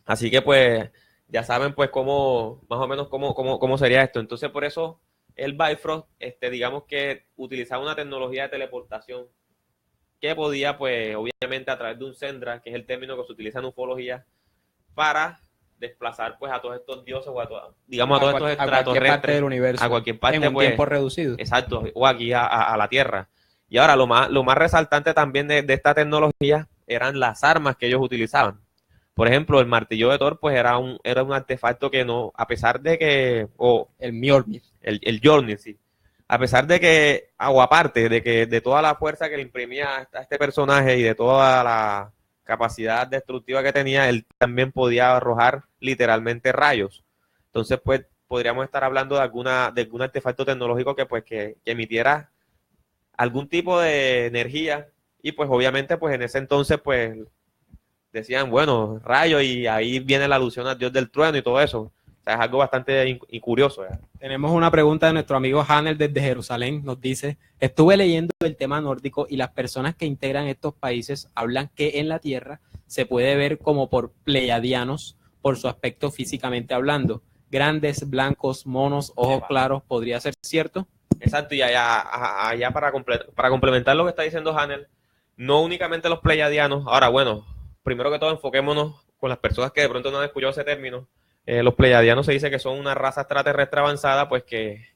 Así que pues ya saben pues cómo, más o menos cómo sería esto. Entonces por eso el Bifrost, digamos que utilizaba una tecnología de teleportación que podía pues obviamente a través de un Sendra, que es el término que se utiliza en ufología, para desplazar pues a todos estos dioses o a todos estos extraterrestres del universo, a cualquier parte en un pues, tiempo reducido. Exacto, o aquí a la Tierra. Y ahora lo más resaltante también de esta tecnología eran las armas que ellos utilizaban. Por ejemplo, el martillo de Thor, pues era un artefacto que no, a pesar de que, el Mjolnir. El Mjolnir, sí. A pesar de que, o aparte de que de toda la fuerza que le imprimía a este personaje y de toda la capacidad destructiva que tenía, él también podía arrojar literalmente rayos. Entonces, pues, podríamos estar hablando de algún artefacto tecnológico que emitiera algún tipo de energía y, pues, obviamente, pues, en ese entonces, pues, decían, bueno, rayo, y ahí viene la alusión al dios del trueno y todo eso. O sea, es algo bastante curioso. ¿Ya? Tenemos una pregunta de nuestro amigo Hanel desde Jerusalén. Nos dice, estuve leyendo el tema nórdico y las personas que integran estos países hablan que en la Tierra se puede ver como por pleiadianos por su aspecto físicamente hablando. Grandes, blancos, monos, ojos claros, ¿podría ser cierto? Exacto, y allá para complementar lo que está diciendo Hanel, no únicamente los pleiadianos. Ahora, bueno, primero que todo enfoquémonos con las personas que de pronto no han escuchado ese término. Los pleiadianos se dice que son una raza extraterrestre avanzada, pues que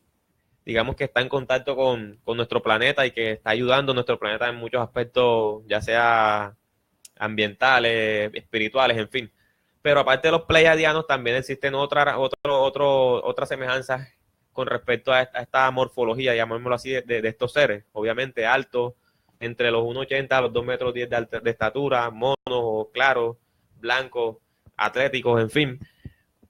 digamos que está en contacto con nuestro planeta y que está ayudando a nuestro planeta en muchos aspectos, ya sea ambientales, espirituales, en fin. Pero aparte de los pleiadianos, también existen otras semejanzas con respecto a esta morfología, llamémoslo así, de estos seres. Obviamente altos, entre los 1,80 a los 2,10 m de estatura, monos, claros, blancos, atléticos, en fin.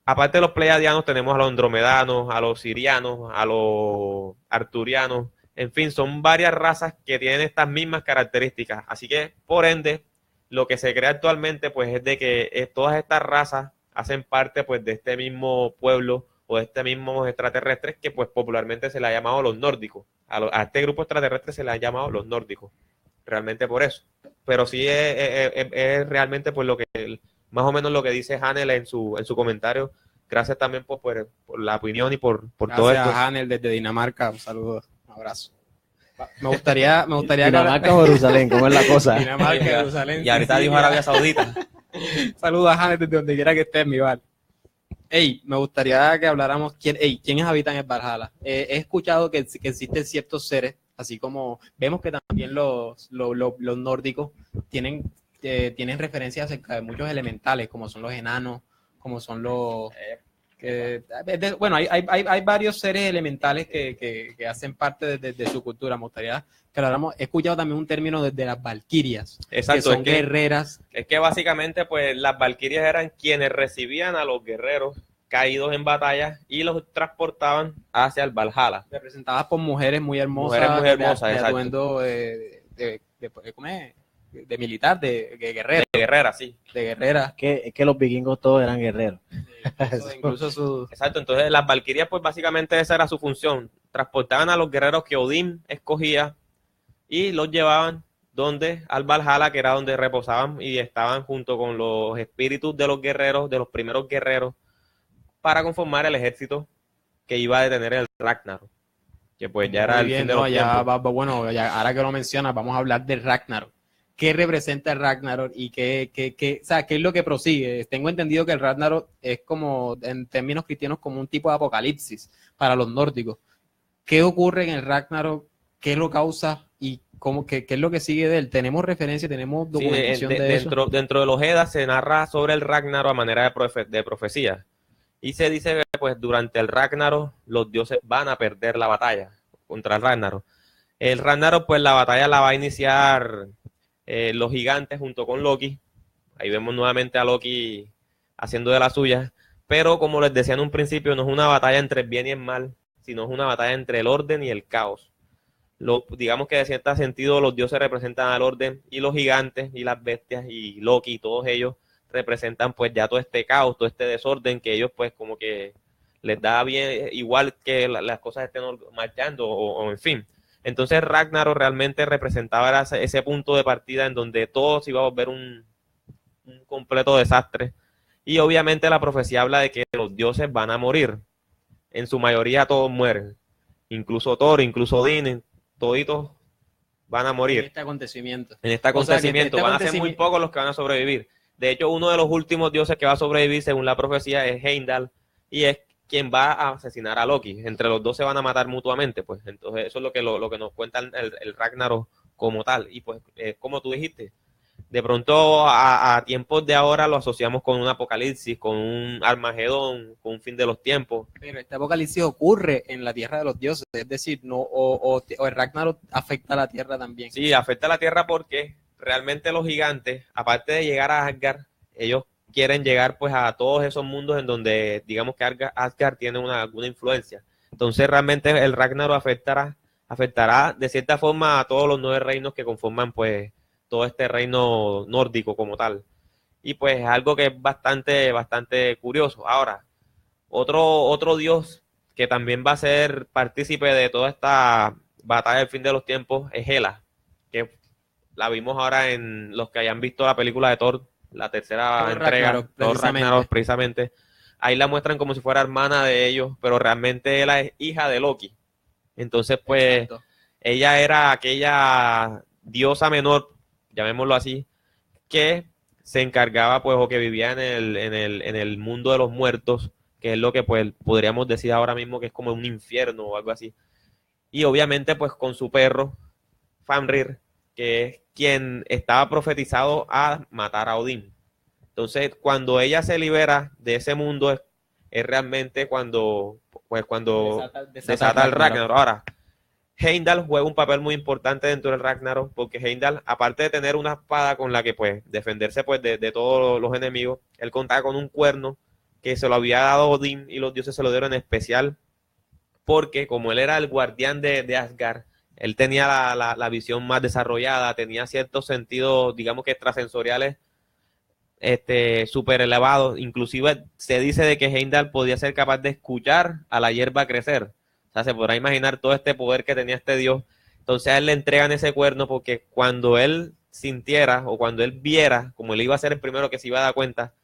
Aparte de los pleiadianos, tenemos a los andromedanos, a los sirianos, a los arturianos, en fin, son varias razas que tienen estas mismas características. Así que, por ende, lo que se cree actualmente, pues, es de que todas estas razas hacen parte, pues, de este mismo pueblo o de este mismo extraterrestres que, pues, popularmente se le ha llamado los nórdicos. A este grupo extraterrestre se le ha llamado los nórdicos, realmente por eso. Pero sí es realmente, pues, lo que más o menos lo que dice Hanel en su comentario. Gracias también por la opinión y por todo esto. Gracias a Hanel desde Dinamarca. Un saludo, un abrazo. Me gustaría Dinamarca o Jerusalén, ¿cómo es la cosa? Dinamarca, Jerusalén. Y ahorita dijo Arabia Saudita. Saludos a Hanel desde donde quiera que esté, mi bar. Ey, me gustaría que habláramos quiénes habitan en Valhalla. He escuchado que existen ciertos seres, así como vemos que también los nórdicos tienen referencias acerca de muchos elementales, como son los enanos, como son los... bueno, hay varios seres elementales que hacen parte de su cultura. Me gustaría que habláramos. He escuchado también un término de las valquirias, Exacto, que son guerreras. Es que básicamente, pues, las valquirias eran quienes recibían a los guerreros caídos en batalla y los transportaban hacia el Valhalla. Representadas por mujeres muy hermosas, de atuendo ¿cómo es? De militar, de guerrera. De guerrera, sí. De guerrera. Es que los vikingos todos eran guerreros. Incluso sus... Exacto, entonces las valquirias, pues básicamente esa era su función. Transportaban a los guerreros que Odín escogía y los llevaban al Valhalla, que era donde reposaban y estaban junto con los espíritus de los guerreros, de los primeros guerreros, para conformar el ejército que iba a detener el Ragnarok. Que pues ya era el fin de los tiempos. Bueno, ahora que lo mencionas, vamos a hablar del Ragnarok. ¿Qué representa el Ragnarok y qué es lo que prosigue? Tengo entendido que el Ragnarok es como, en términos cristianos, como un tipo de apocalipsis para los nórdicos. ¿Qué ocurre en el Ragnarok? ¿Qué lo causa? ¿Y qué es lo que sigue de él? ¿Tenemos referencia, tenemos documentación de eso? Dentro de los Eddas se narra sobre el Ragnarok a manera de profecía. Y se dice que pues, durante el Ragnarok los dioses van a perder la batalla contra el Ragnarok. El Ragnarok, pues la batalla la va a iniciar... los gigantes junto con Loki. Ahí vemos nuevamente a Loki haciendo de las suyas, pero como les decía en un principio, no es una batalla entre el bien y el mal, sino es una batalla entre el orden y el caos. Digamos que de cierto sentido los dioses representan al orden y los gigantes y las bestias y Loki y todos ellos representan pues ya todo este caos, todo este desorden que ellos pues como que les da bien, igual que las cosas estén marchando o en fin. Entonces Ragnarok realmente representaba ese punto de partida en donde todo se iba a volver un completo desastre. Y obviamente la profecía habla de que los dioses van a morir. En su mayoría todos mueren. Incluso Thor, incluso Odín, toditos van a morir. En este acontecimiento. Van a ser muy pocos los que van a sobrevivir. De hecho, uno de los últimos dioses que va a sobrevivir según la profecía es Heimdall. Y es quien va a asesinar a Loki. Entre los dos se van a matar mutuamente, pues. Entonces eso es lo que nos cuenta el Ragnarok como tal. Y pues, como tú dijiste, de pronto a tiempos de ahora lo asociamos con un apocalipsis, con un Armagedón, con un fin de los tiempos. Pero este apocalipsis ocurre en la tierra de los dioses, es decir, o el Ragnarok afecta a la tierra también. Sí, afecta a la tierra porque realmente los gigantes, aparte de llegar a Asgard, ellos quieren llegar pues a todos esos mundos en donde digamos que Asgard tiene alguna influencia. Entonces realmente el Ragnarok afectará de cierta forma a todos los 9 reinos que conforman pues todo este reino nórdico como tal. y pues es algo que es bastante curioso. Ahora, otro dios que también va a ser partícipe de toda esta batalla del fin de los tiempos es Hela, que la vimos ahora en los que hayan visto la película de Thor, la tercera Thor entrega, Ragnarok, Thor precisamente. Ragnarok, precisamente. Ahí la muestran como si fuera hermana de ellos, pero realmente ella es hija de Loki. Entonces, pues, Exacto. ella era aquella diosa menor, llamémoslo así, que se encargaba, pues, o que vivía en el mundo de los muertos, que es lo que, pues, podríamos decir ahora mismo que es como un infierno o algo así. Y obviamente, pues, con su perro, Fenrir, que es quien estaba profetizado a matar a Odín. Entonces, cuando ella se libera de ese mundo, es realmente cuando desata el Ragnarok. Ahora, Heimdall juega un papel muy importante dentro del Ragnarok, porque Heimdall, aparte de tener una espada con la que pues defenderse pues de todos los enemigos, él contaba con un cuerno que se lo había dado Odín y los dioses se lo dieron en especial porque como él era el guardián de Asgard, él tenía la visión más desarrollada, tenía ciertos sentidos, digamos que extrasensoriales súper elevados. Inclusive se dice de que Heimdall podía ser capaz de escuchar a la hierba crecer. O sea, se podrá imaginar todo este poder que tenía este dios. Entonces a él le entregan ese cuerno porque cuando él sintiera o cuando él viera, como él iba a ser el primero que se iba a dar cuenta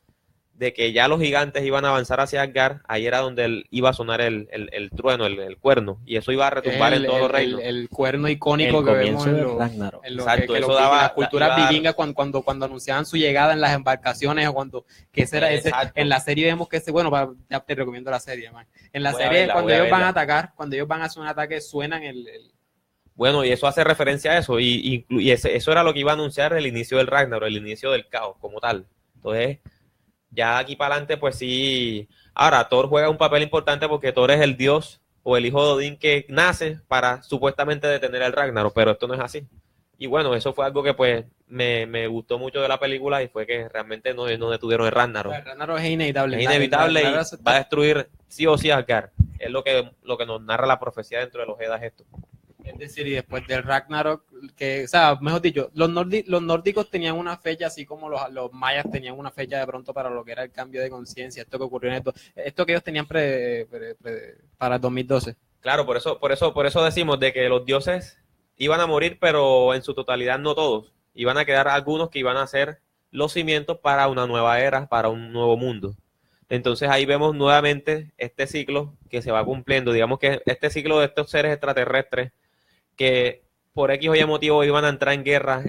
de que ya los gigantes iban a avanzar hacia Asgard, ahí era donde él iba a sonar el trueno, el cuerno, y eso iba a retumbar en todos los reinos. El cuerno icónico El que vemos comienzo en, del Ragnarok. en lo Exacto, que eso los daba- las culturas iba a dar- vikingas cuando anunciaban su llegada en las embarcaciones o cuando que ese era ese, Exacto. en la serie vemos que ya te recomiendo la serie, man. En la Voy a serie verla, cuando voy a ellos van a verla. atacar, cuando ellos van a hacer un ataque suenan Bueno, y eso hace referencia a eso, y eso era lo que iba a anunciar el inicio del Ragnarok, el inicio del caos como tal. Entonces, ya aquí para adelante, pues sí. Ahora, Thor juega un papel importante porque Thor es el dios o el hijo de Odín que nace para supuestamente detener el Ragnarok, pero esto no es así. Y bueno, eso fue algo que pues me gustó mucho de la película y fue que realmente no detuvieron el Ragnarok. el Ragnarok es inevitable. Es inevitable y Ragnarok va a destruir sí o sí a Asgard. Es lo que nos narra la profecía dentro de los Eddas esto. Es decir, y después del Ragnarok, o sea, mejor dicho, los nórdicos tenían una fecha, así como los mayas tenían una fecha de pronto para lo que era el cambio de conciencia, esto que ocurrió en esto que ellos tenían para el 2012. Claro, por eso decimos de que los dioses iban a morir, pero en su totalidad no todos. Iban a quedar algunos que iban a ser los cimientos para una nueva era, para un nuevo mundo. Entonces ahí vemos nuevamente este ciclo que se va cumpliendo. Digamos que este ciclo de estos seres extraterrestres que por X o Y motivo iban a entrar en guerra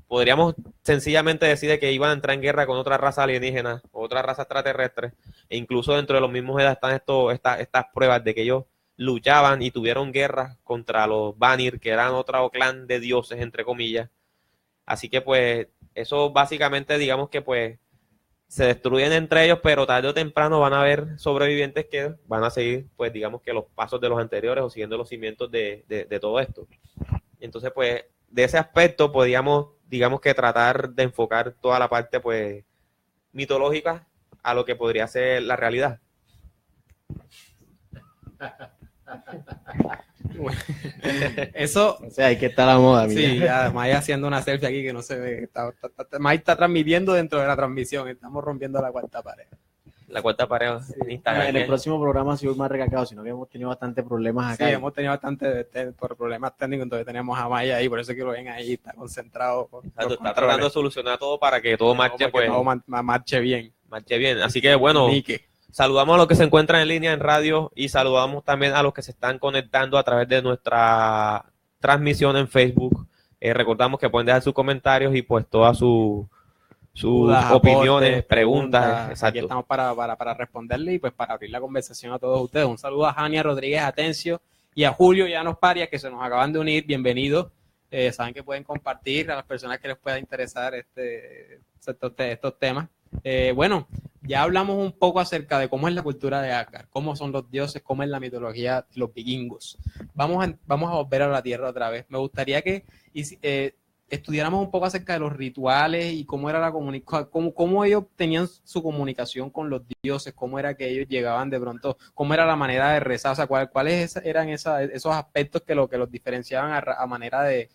podríamos sencillamente decir de que iban a entrar en guerra con otra raza alienígena, otra raza extraterrestre, e incluso dentro de los mismos Eddas están estas pruebas de que ellos luchaban y tuvieron guerra contra los Vanir, que eran otro clan de dioses, entre comillas. Así que pues eso básicamente digamos que pues se destruyen entre ellos, pero tarde o temprano van a haber sobrevivientes que van a seguir, pues digamos que los pasos de los anteriores o siguiendo los cimientos de todo esto. Entonces, pues, de ese aspecto podríamos, digamos que tratar de enfocar toda la parte, pues, mitológica a lo que podría ser la realidad. Eso, O sea, hay que estar a la moda, mira. sí, ya Maya haciendo una selfie aquí que no se ve. Maya está transmitiendo dentro de la transmisión. Estamos rompiendo la cuarta pared. La cuarta pared en Instagram. En el próximo programa sí voy más recalcado, sino que hemos tenido bastantes problemas Sí, acá. hemos tenido bastante por problemas técnicos, entonces tenemos a Maya ahí, por eso que lo ven ahí, está concentrado. Exacto, está tratando de solucionar todo para que todo marche, pues, todo marche bien. marche bien. Así que, bueno, Nique. saludamos a los que se encuentran en línea en radio y saludamos también a los que se están conectando a través de nuestra transmisión en Facebook. Recordamos que pueden dejar sus comentarios y pues todas sus Dudas, opiniones, aportes, preguntas. Exacto. Aquí estamos para responderle y pues para abrir la conversación a todos ustedes. Un saludo a Jania Rodríguez Atencio y a Julio Llanos Parias que se nos acaban de unir. Bienvenidos. Saben que pueden compartir a las personas que les pueda interesar estos temas. Bueno, ya hablamos un poco acerca de cómo es la cultura de Asgard, cómo son los dioses, cómo es la mitología de los vikingos. Vamos a volver a la Tierra otra vez. Me gustaría que estudiáramos un poco acerca de los rituales y cómo era la comunicación, cómo ellos tenían su comunicación con los dioses, cómo era que ellos llegaban de pronto, cómo era la manera de rezar, o sea, cuáles eran esos aspectos que los diferenciaban a manera de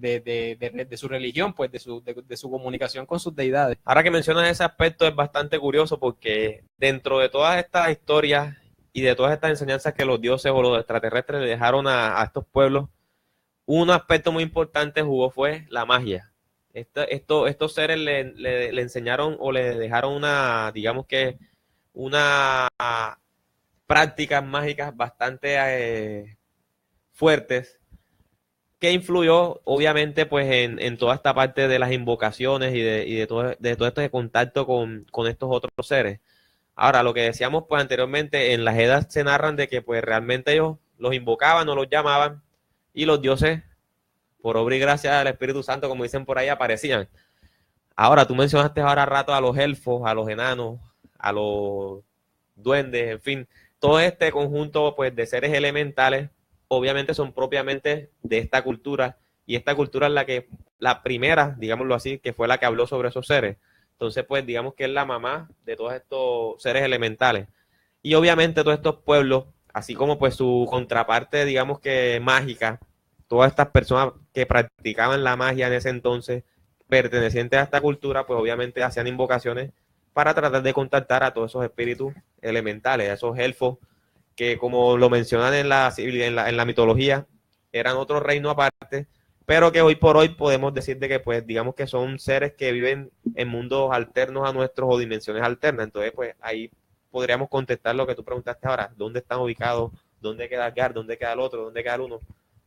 de su religión, pues de su comunicación con sus deidades. Ahora que mencionas ese aspecto es bastante curioso porque dentro de todas estas historias y de todas estas enseñanzas que los dioses o los extraterrestres le dejaron a estos pueblos, un aspecto muy importante jugó fue la magia. Estos seres le enseñaron o le dejaron digamos que una prácticas mágicas bastante fuertes que influyó obviamente pues en toda esta parte de las invocaciones y de todo este contacto con estos otros seres. Ahora, lo que decíamos pues anteriormente, en las Eddas se narran de que pues realmente ellos los invocaban o los llamaban y los dioses, por obra y gracia del Espíritu Santo, como dicen por ahí, aparecían. Ahora, tú mencionaste ahora rato a los elfos, a los enanos, a los duendes, en fin, todo este conjunto pues de seres elementales obviamente son propiamente de esta cultura y esta cultura es la primera, digámoslo así, que fue la que habló sobre esos seres. Entonces pues digamos que es la mamá de todos estos seres elementales y obviamente todos estos pueblos, así como pues su contraparte digamos que mágica, todas estas personas que practicaban la magia en ese entonces pertenecientes a esta cultura pues obviamente hacían invocaciones para tratar de contactar a todos esos espíritus elementales, a esos elfos que como lo mencionan en la mitología, eran otro reino aparte, pero que hoy por hoy podemos decir de que pues digamos que son seres que viven en mundos alternos a nuestros o dimensiones alternas. Entonces pues ahí podríamos contestar lo que tú preguntaste ahora, ¿dónde están ubicados? ¿Dónde queda Asgard? ¿Dónde queda el otro? ¿Dónde queda el uno?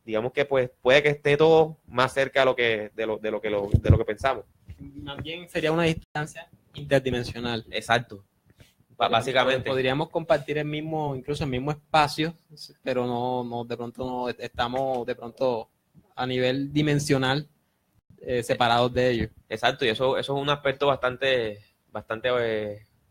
Digamos que pues puede que esté todo más cerca de lo que pensamos. Más bien sería una distancia interdimensional. Exacto. Básicamente. Podríamos compartir incluso el mismo espacio, pero de pronto no estamos de pronto a nivel dimensional separados de ellos. Exacto, y eso es un aspecto bastante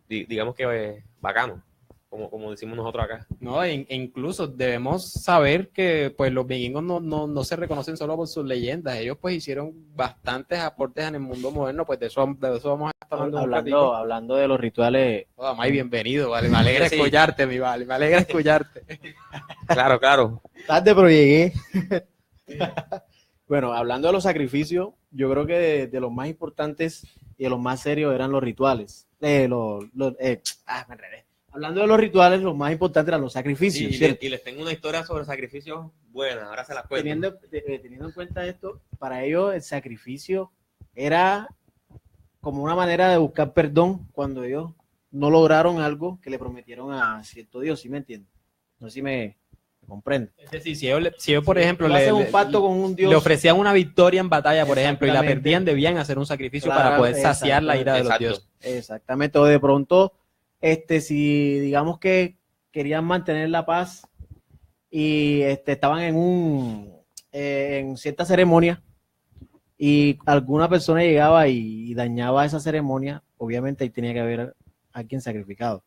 digamos que bacano, como decimos nosotros acá. No, e incluso debemos saber que pues los vikingos no se reconocen solo por sus leyendas, ellos pues hicieron bastantes aportes en el mundo moderno, pues de eso vamos a estar hablando de los rituales. Oh, May, bienvenido, vale, me alegra escucharte, mi vale, me alegra escucharte. Claro. Tarde, pero llegué. Bueno, hablando de los sacrificios, yo creo que de los más importantes y de los más serios eran los rituales. Me enredé. Hablando de los rituales, lo más importante eran los sacrificios. Sí, y les tengo una historia sobre sacrificios buena, ahora se las cuento. Teniendo en cuenta esto, para ellos el sacrificio era como una manera de buscar perdón cuando ellos no lograron algo que le prometieron a cierto Dios, ¿sí me entienden? No sé si me comprenden. Es decir, si ellos por ejemplo, hacen un pacto con un Dios, le ofrecían una victoria en batalla, por ejemplo, y la perdían, debían hacer un sacrificio para poder saciar la ira de los dioses. Exactamente, o de pronto si digamos que querían mantener la paz y estaban en cierta ceremonia y alguna persona llegaba y dañaba esa ceremonia, obviamente ahí tenía que haber a quien sacrificado.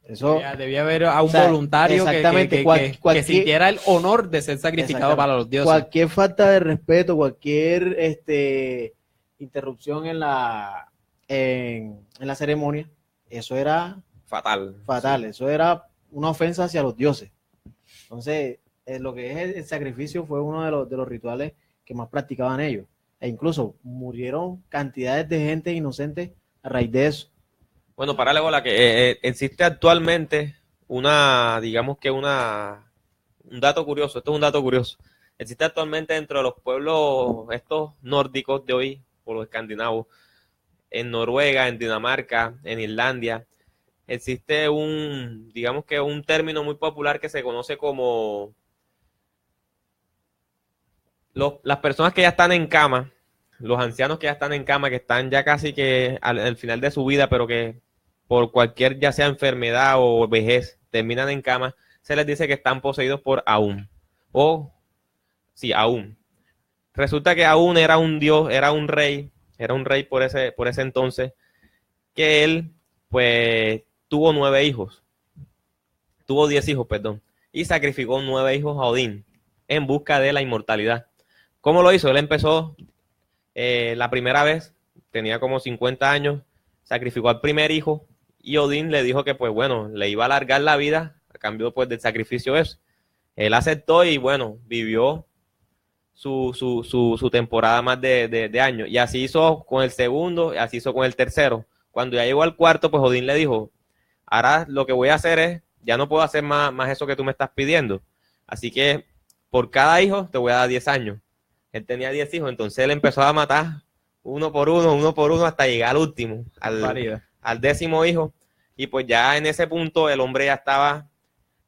Eso debía haber a un voluntario que sintiera el honor de ser sacrificado para los dioses. Cualquier falta de respeto, cualquier interrupción en la ceremonia, eso era fatal, sí. Eso era una ofensa hacia los dioses. Entonces, lo que es el sacrificio fue uno de los rituales que más practicaban ellos, e incluso murieron cantidades de gente inocente a raíz de eso. Bueno, parale bola, que existe actualmente un dato curioso, esto es un dato curioso, existe actualmente dentro de los pueblos estos nórdicos de hoy, o los escandinavos, en Noruega, en Dinamarca, en Islandia, existe un término muy popular que se conoce como las personas que ya están en cama, los ancianos que ya están en cama, que están ya casi que al final de su vida, pero que por cualquier ya sea enfermedad o vejez terminan en cama, se les dice que están poseídos por Aum. Aum. Resulta que Aum era un dios, era un rey por ese entonces, que él pues tuvo 9 hijos. Tuvo 10 hijos, perdón. Y sacrificó 9 hijos a Odín en busca de la inmortalidad. ¿Cómo lo hizo? Él empezó la primera vez, tenía como 50 años, sacrificó al primer hijo y Odín le dijo que pues bueno, le iba a alargar la vida a cambio pues del sacrificio eso. Él aceptó y bueno, vivió su temporada más de año. Y así hizo con el segundo, y así hizo con el tercero. Cuando ya llegó al cuarto, pues Odín le dijo, ahora lo que voy a hacer es, ya no puedo hacer más eso que tú me estás pidiendo. Así que por cada hijo te voy a dar 10 años. Él tenía 10 hijos, entonces él empezó a matar uno por uno, hasta llegar al último, al 10º hijo. Y pues ya en ese punto el hombre ya estaba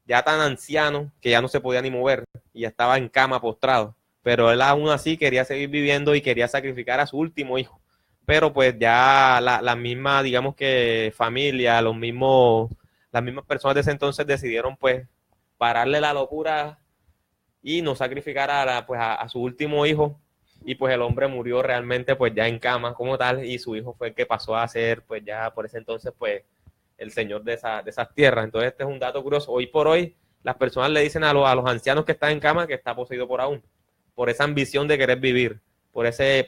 ya tan anciano que ya no se podía ni mover y ya estaba en cama postrado. Pero él aún así quería seguir viviendo y quería sacrificar a su último hijo. Pero pues ya la misma, digamos que familia, las mismas personas de ese entonces decidieron pues pararle la locura y no sacrificar a su último hijo. Y pues el hombre murió realmente pues ya en cama como tal, y su hijo fue el que pasó a ser pues ya por ese entonces pues el señor de esas tierras. Entonces este es un dato curioso. Hoy por hoy las personas le dicen a los ancianos que están en cama que está poseído por aún, por esa ambición de querer vivir, por ese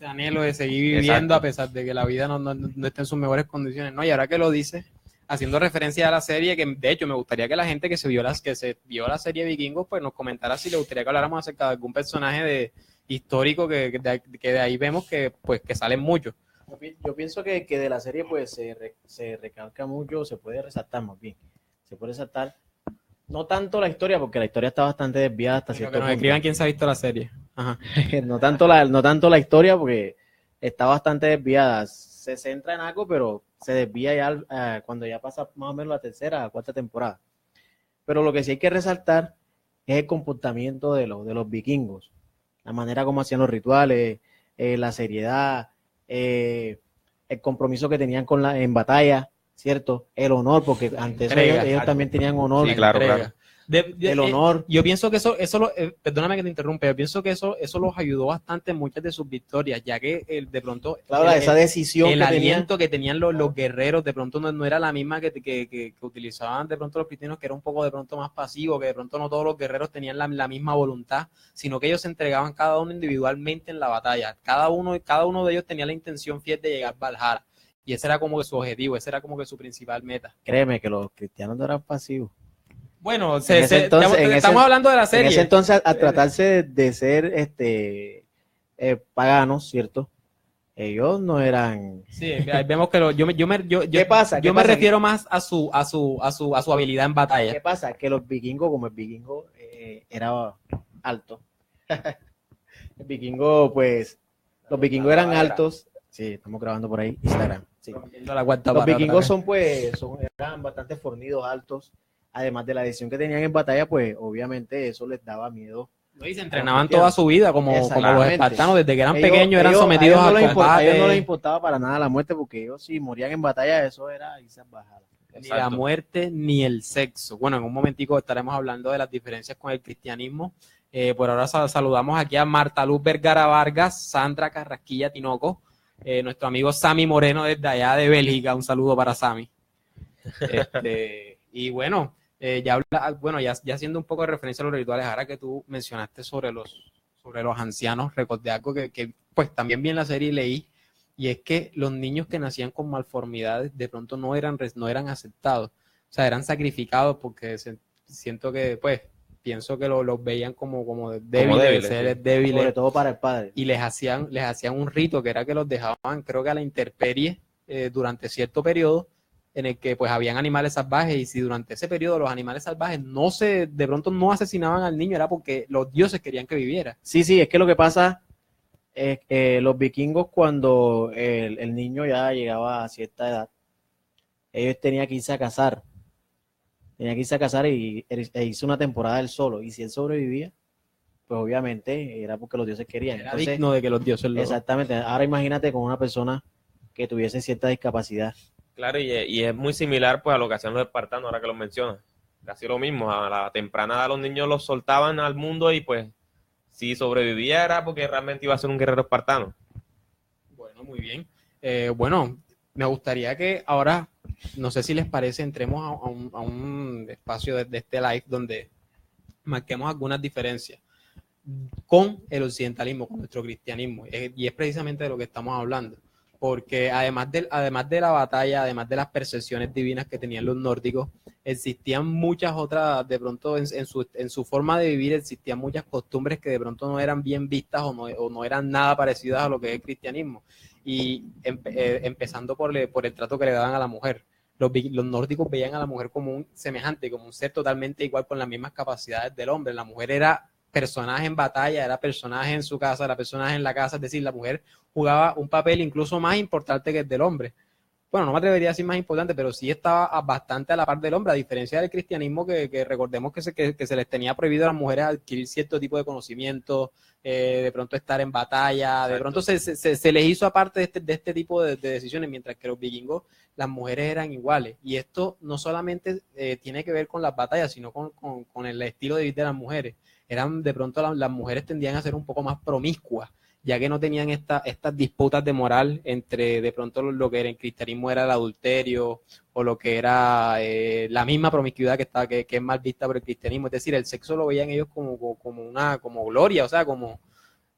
anhelo de seguir viviendo. Exacto. A pesar de que la vida no esté en sus mejores condiciones, ¿no? Y ahora que lo dice, haciendo referencia a la serie, que de hecho me gustaría que la gente que se vio la serie Vikingos, pues nos comentara si le gustaría que habláramos acerca de algún personaje histórico que de ahí vemos que salen muchos. Yo pienso que de la serie pues se recalca mucho, se puede resaltar más bien. Se puede resaltar no tanto la historia, porque la historia está bastante desviada hasta cierto Que nos punto. escriban quién se ha visto la serie. Ajá. no tanto la historia, porque está bastante desviada. Se centra en algo, pero se desvía ya cuando ya pasa más o menos la tercera, cuarta temporada. Pero lo que sí hay que resaltar es el comportamiento de los vikingos. La manera como hacían los rituales, la seriedad, el compromiso que tenían en batalla, ¿cierto? El honor, porque antes ellos también tenían honor. Sí, claro. El honor. Yo pienso que eso perdóname que te interrumpa, yo pienso que eso los ayudó bastante en muchas de sus victorias, ya que de pronto claro, esa decisión el aliento que tenían los guerreros de pronto no era la misma que utilizaban de pronto los cristianos, que era un poco de pronto más pasivo, que de pronto no todos los guerreros tenían la misma voluntad, sino que ellos se entregaban cada uno individualmente en la batalla. Cada uno de ellos tenía la intención fiel de llegar a Valhalla, y ese era como que su objetivo, ese era como que su principal meta. Créeme que los cristianos no eran pasivos. Bueno, estamos hablando de la serie. En ese entonces, al tratarse de ser paganos, ¿cierto? Ellos no eran. Sí, vemos que ¿Qué pasa? Yo me refiero más a su habilidad en batalla. ¿Qué pasa? Que los vikingos, como el vikingo era alto. El vikingo, pues, los vikingos eran altos. Sí, estamos grabando por ahí, Instagram. Sí. Los vikingos eran bastante fornidos, altos. Además de la decisión que tenían en batalla, pues obviamente eso les daba miedo. Y se entrenaban toda su vida como los espartanos, desde que eran pequeños eran sometidos a combate. A ellos no les importaba para nada la muerte, porque ellos si morían en batalla, eso era irse a bajar. Ni la muerte ni el sexo. Bueno, en un momentico estaremos hablando de las diferencias con el cristianismo. Por ahora saludamos aquí a Marta Luz Vergara Vargas, Sandra Carrasquilla Tinoco, nuestro amigo Sammy Moreno desde allá de Bélgica. Un saludo para Sammy. Y bueno, ya haciendo un poco de referencia a los rituales, ahora que tú mencionaste sobre los ancianos, recordé algo que pues también vi en la serie y leí, y es que los niños que nacían con malformidades de pronto no eran aceptados, o sea, eran sacrificados porque siento que pues pienso que los veían como débiles, seres débiles, sobre todo para el padre, y les hacían un rito que era que los dejaban, creo que a la intemperie durante cierto periodo, en el que pues habían animales salvajes, y si durante ese periodo los animales salvajes de pronto no asesinaban al niño, era porque los dioses querían que viviera. Sí, es que lo que pasa es que los vikingos, cuando el niño ya llegaba a cierta edad, ellos tenían que irse a cazar. E hizo una temporada él solo, y si él sobrevivía, pues obviamente era porque los dioses querían. Era digno de que los dioses lo... Exactamente. Ahora imagínate con una persona que tuviese cierta discapacidad. Claro, y es muy similar pues a lo que hacían los espartanos, ahora que lo mencionas. Casi lo mismo, a la temprana edad los niños los soltaban al mundo, y pues si sobrevivía era porque realmente iba a ser un guerrero espartano. Bueno, muy bien. Bueno, me gustaría que ahora, no sé si les parece, entremos a un espacio de este live donde marquemos algunas diferencias con el occidentalismo, con nuestro cristianismo, y es precisamente de lo que estamos hablando. porque además de la batalla, además de las percepciones divinas que tenían los nórdicos, existían muchas otras, de pronto en su forma de vivir existían muchas costumbres que de pronto no eran bien vistas o no eran nada parecidas a lo que es el cristianismo. Y empezando por el trato que le daban a la mujer. Los nórdicos veían a la mujer como un semejante, como un ser totalmente igual con las mismas capacidades del hombre. La mujer era personaje en batalla, era personaje en su casa, era personaje en la casa, es decir, la mujer jugaba un papel incluso más importante que el del hombre. Bueno, no me atrevería a decir más importante, pero sí estaba bastante a la par del hombre, a diferencia del cristianismo que recordemos que se les tenía prohibido a las mujeres adquirir cierto tipo de conocimiento, de pronto estar en batalla, Exacto. de pronto se les hizo aparte de este tipo de decisiones, mientras que los vikingos, las mujeres eran iguales. Y esto no solamente tiene que ver con las batallas, sino con el estilo de vida de las mujeres. De pronto las mujeres tendían a ser un poco más promiscuas, ya que no tenían estas disputas de moral entre de pronto lo que en el cristianismo era el adulterio o lo que era la misma promiscuidad que es mal vista por el cristianismo. Es decir, el sexo lo veían ellos como gloria, o sea, como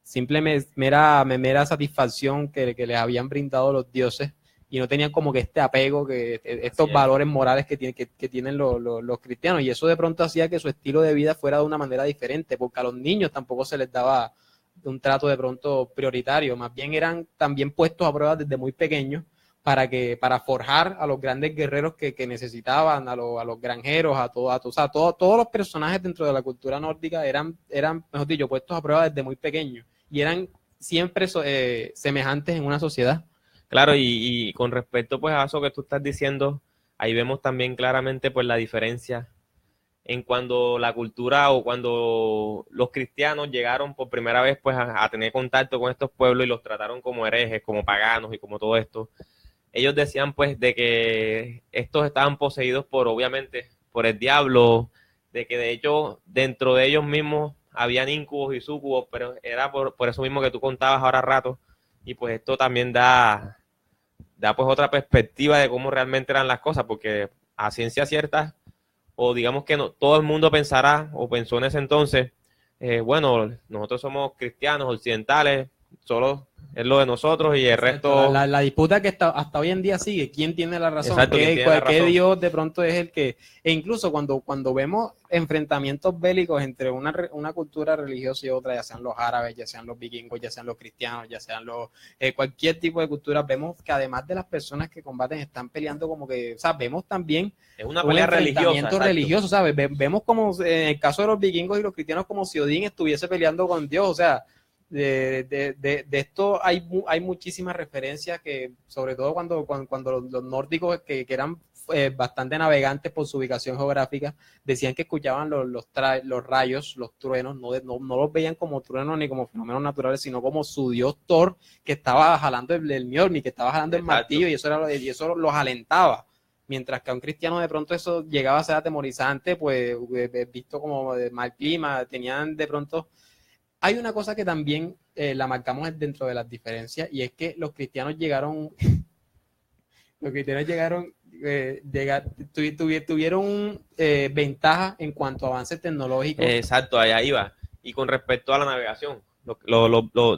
simplemente mera satisfacción que les habían brindado los dioses, y no tenían como que este apego, estos valores morales que tienen los cristianos, y eso de pronto hacía que su estilo de vida fuera de una manera diferente, porque a los niños tampoco se les daba un trato de pronto prioritario, más bien eran también puestos a prueba desde muy pequeños para forjar a los grandes guerreros que necesitaban, a los granjeros, todos los personajes dentro de la cultura nórdica eran, mejor dicho, puestos a prueba desde muy pequeños, y eran siempre semejantes en una sociedad. Claro, y con respecto pues a eso que tú estás diciendo, ahí vemos también claramente pues la diferencia en cuando la cultura o cuando los cristianos llegaron por primera vez pues a tener contacto con estos pueblos y los trataron como herejes, como paganos y como todo esto. Ellos decían pues de que estos estaban poseídos obviamente, por el diablo, de que de hecho dentro de ellos mismos habían incubos y súcubos, pero era por eso mismo que tú contabas ahora rato, y pues esto también da pues otra perspectiva de cómo realmente eran las cosas, porque a ciencia cierta, o digamos que no, todo el mundo pensará o pensó en ese entonces, bueno, nosotros somos cristianos occidentales, solo es lo de nosotros y el resto... La disputa que hasta hoy en día sigue, ¿quién tiene la razón? Exacto, ¿quién tiene la razón? ¿Qué Dios de pronto es el que...? E incluso cuando vemos enfrentamientos bélicos entre una cultura religiosa y otra, ya sean los árabes, ya sean los vikingos, ya sean los cristianos, ya sean cualquier tipo de cultura, vemos que además de las personas que combaten están peleando como que... O sea, vemos también es una pelea religioso, ¿sabes? Vemos como en el caso de los vikingos y los cristianos como si Odín estuviese peleando con Dios, o sea... De esto hay muchísimas referencias que, sobre todo cuando los nórdicos que eran bastante navegantes por su ubicación geográfica, decían que escuchaban los rayos, los truenos, no los veían como truenos ni como fenómenos naturales, sino como su dios Thor, que estaba jalando el Mjolnir, que estaba jalando el martillo, y eso los alentaba. Mientras que a un cristiano de pronto eso llegaba a ser atemorizante, pues visto como de mal clima, tenían de pronto... Hay una cosa que también la marcamos dentro de las diferencias, y es que los cristianos tuvieron ventaja en cuanto a avances tecnológicos. Exacto, allá iba. Y con respecto a la navegación,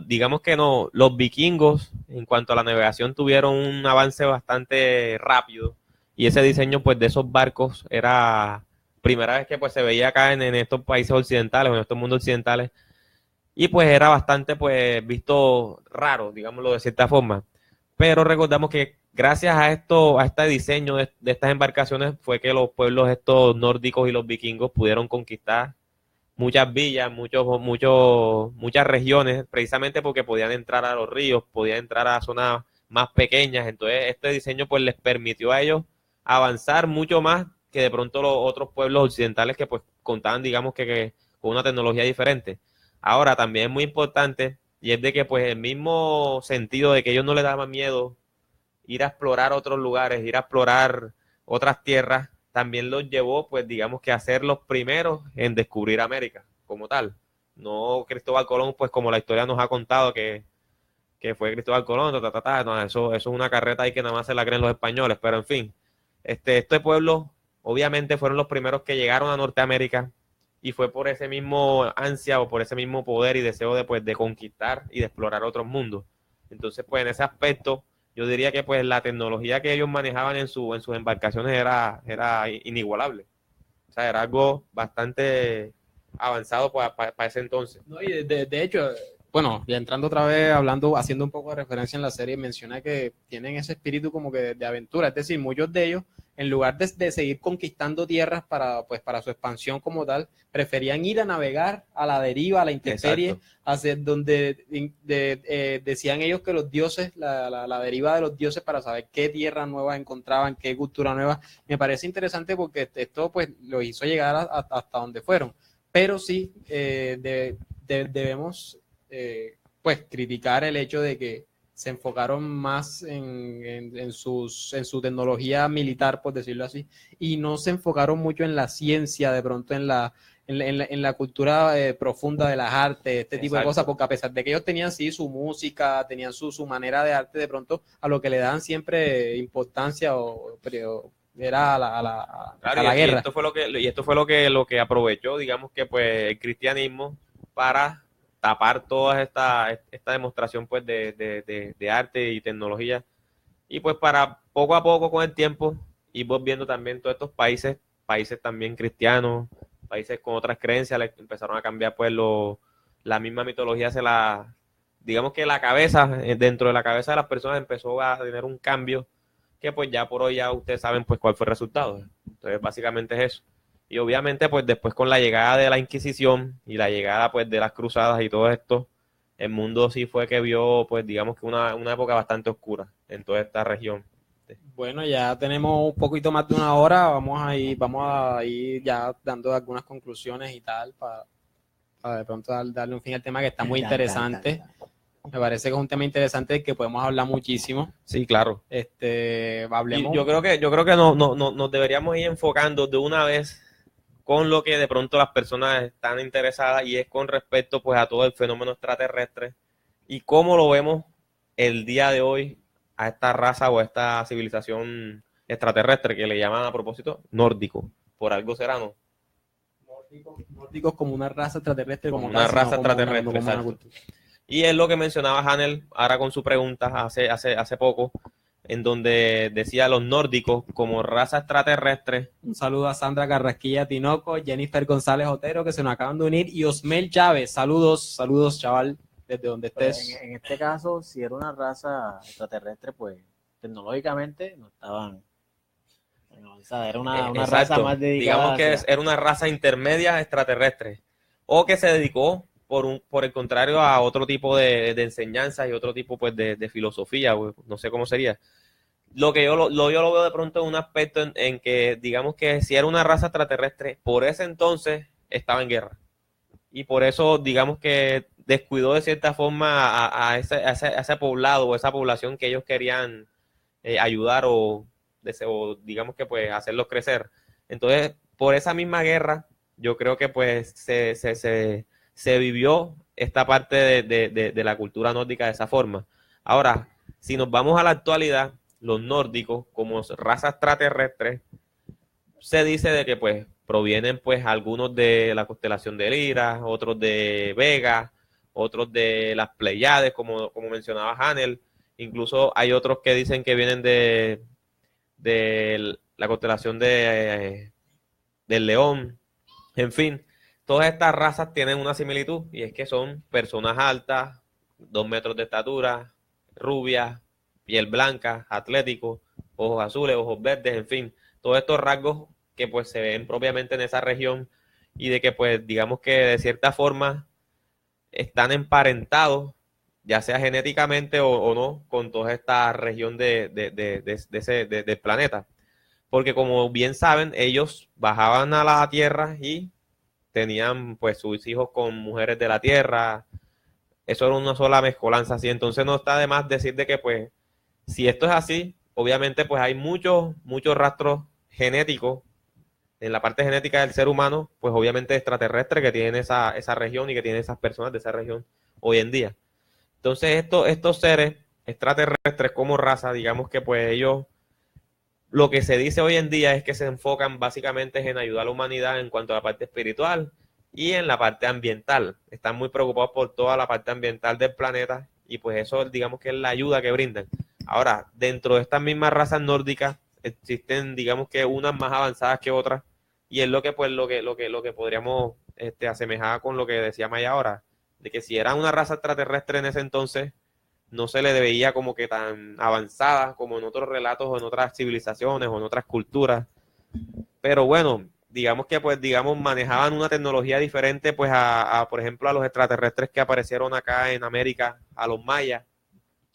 digamos que no, los vikingos en cuanto a la navegación tuvieron un avance bastante rápido, y ese diseño pues de esos barcos era primera vez que pues se veía acá en estos países occidentales, en estos mundos occidentales. Y pues era bastante pues visto raro, digámoslo de cierta forma. Pero recordamos que gracias a este diseño de estas embarcaciones fue que los pueblos estos nórdicos y los vikingos pudieron conquistar muchas villas, muchas regiones, precisamente porque podían entrar a los ríos, podían entrar a zonas más pequeñas. Entonces este diseño pues les permitió a ellos avanzar mucho más que de pronto los otros pueblos occidentales que pues contaban, digamos que con una tecnología diferente. Ahora, también es muy importante, y es de que pues el mismo sentido de que ellos no les daban miedo ir a explorar otros lugares, ir a explorar otras tierras, también los llevó pues digamos que a ser los primeros en descubrir América como tal. No Cristóbal Colón, pues como la historia nos ha contado que fue Cristóbal Colón, no, eso es una carreta ahí que nada más se la creen los españoles, pero en fin, este pueblo obviamente fueron los primeros que llegaron a Norteamérica, y fue por ese mismo ansia o por ese mismo poder y deseo de conquistar y de explorar otros mundos. Entonces, pues en ese aspecto, yo diría que pues la tecnología que ellos manejaban en sus embarcaciones era inigualable. O sea, era algo bastante avanzado para ese entonces. No, y de hecho, bueno, y entrando otra vez, hablando, haciendo un poco de referencia en la serie, menciona que tienen ese espíritu como que de aventura, es decir, muchos de ellos, en lugar de seguir conquistando tierras para su expansión como tal, preferían ir a navegar a la deriva, a la intemperie, Exacto. hacia donde decían ellos que los dioses, la deriva de los dioses para saber qué tierra nueva encontraban, qué cultura nueva. Me parece interesante porque esto pues lo hizo llegar hasta donde fueron. Pero sí debemos pues criticar el hecho de que se enfocaron más en su tecnología militar, por decirlo así, y no se enfocaron mucho en la ciencia, de pronto en la cultura profunda de las artes, este tipo de Exacto. cosas, porque a pesar de que ellos tenían sí su música, tenían su manera de arte, de pronto a lo que le dan siempre importancia era Claro, a la y guerra. esto fue lo que aprovechó, digamos que pues el cristianismo para tapar toda esta demostración pues de arte y tecnología, y pues para poco a poco con el tiempo ir viendo también todos estos países también cristianos, países con otras creencias, empezaron a cambiar pues la misma mitología digamos que la cabeza, dentro de la cabeza de las personas empezó a tener un cambio que pues ya por hoy ya ustedes saben pues cuál fue el resultado. Entonces básicamente es eso. Y obviamente pues después con la llegada de la Inquisición y la llegada pues de las cruzadas y todo esto, el mundo sí fue que vio pues digamos que una época bastante oscura en toda esta región. Bueno, ya tenemos un poquito más de una hora, vamos a ir ya dando algunas conclusiones y tal para de pronto darle un fin al tema que está muy interesante. Me parece que es un tema interesante del que podemos hablar muchísimo. Sí, claro. Hablemos. Yo creo que nos deberíamos ir enfocando de una vez con lo que de pronto las personas están interesadas, y es con respecto pues a todo el fenómeno extraterrestre y cómo lo vemos el día de hoy a esta raza o a esta civilización extraterrestre que le llaman a propósito nórdico. Por algo será, ¿no? Nórdicos como una raza extraterrestre, Como como una tal, raza sino como extraterrestre, como una exacto. cultura. Y es lo que mencionaba Hanel ahora con su pregunta hace poco, en donde decía los nórdicos como raza extraterrestre. Un saludo a Sandra Carrasquilla Tinoco, Jennifer González Otero, que se nos acaban de unir, y Osmel Chávez. Saludos, chaval, desde donde estés. En este caso, si era una raza extraterrestre, pues tecnológicamente no estaban. Bueno, o sea, era una Exacto. raza más dedicada. Digamos que era una raza intermedia extraterrestre, o que se dedicó por el contrario a otro tipo de enseñanzas y otro tipo pues de filosofía, no sé cómo sería. Lo que yo lo veo de pronto en un aspecto en que digamos que si era una raza extraterrestre, por ese entonces estaba en guerra. Y por eso digamos que descuidó de cierta forma a ese poblado o esa población que ellos querían ayudar o digamos que pues hacerlos crecer. Entonces, por esa misma guerra, yo creo que pues se vivió esta parte de la cultura nórdica de esa forma. Ahora, si nos vamos a la actualidad, los nórdicos como raza extraterrestre, se dice de que pues provienen pues algunos de la constelación de Lira, otros de Vega, otros de las Pleiades, como mencionaba Hanel. Incluso hay otros que dicen que vienen de la constelación del León. En fin, todas estas razas tienen una similitud, y es que son personas altas, 2 metros de estatura, rubias, piel blanca, atléticos, ojos azules, ojos verdes, en fin, todos estos rasgos que pues se ven propiamente en esa región, y de que pues digamos que de cierta forma están emparentados, ya sea genéticamente o no, con toda esta región del planeta. Porque como bien saben, ellos bajaban a la Tierra y tenían pues sus hijos con mujeres de la Tierra. Eso era una sola mezcolanza así. Entonces no está de más decir de que pues si esto es así, obviamente pues hay muchos rastros genéticos en la parte genética del ser humano, pues obviamente extraterrestre, que tienen esa región y que tienen esas personas de esa región hoy en día. Entonces estos seres extraterrestres como raza, digamos que pues ellos, lo que se dice hoy en día es que se enfocan básicamente en ayudar a la humanidad en cuanto a la parte espiritual y en la parte ambiental. Están muy preocupados por toda la parte ambiental del planeta, y pues eso digamos que es la ayuda que brindan. Ahora, dentro de estas mismas razas nórdicas existen, digamos que unas más avanzadas que otras, y es lo que pues lo que podríamos asemejar con lo que decía Maya ahora, de que si eran una raza extraterrestre en ese entonces, no se le veía como que tan avanzada como en otros relatos o en otras civilizaciones o en otras culturas. Pero bueno, digamos que pues digamos manejaban una tecnología diferente pues por ejemplo a los extraterrestres que aparecieron acá en América, a los mayas,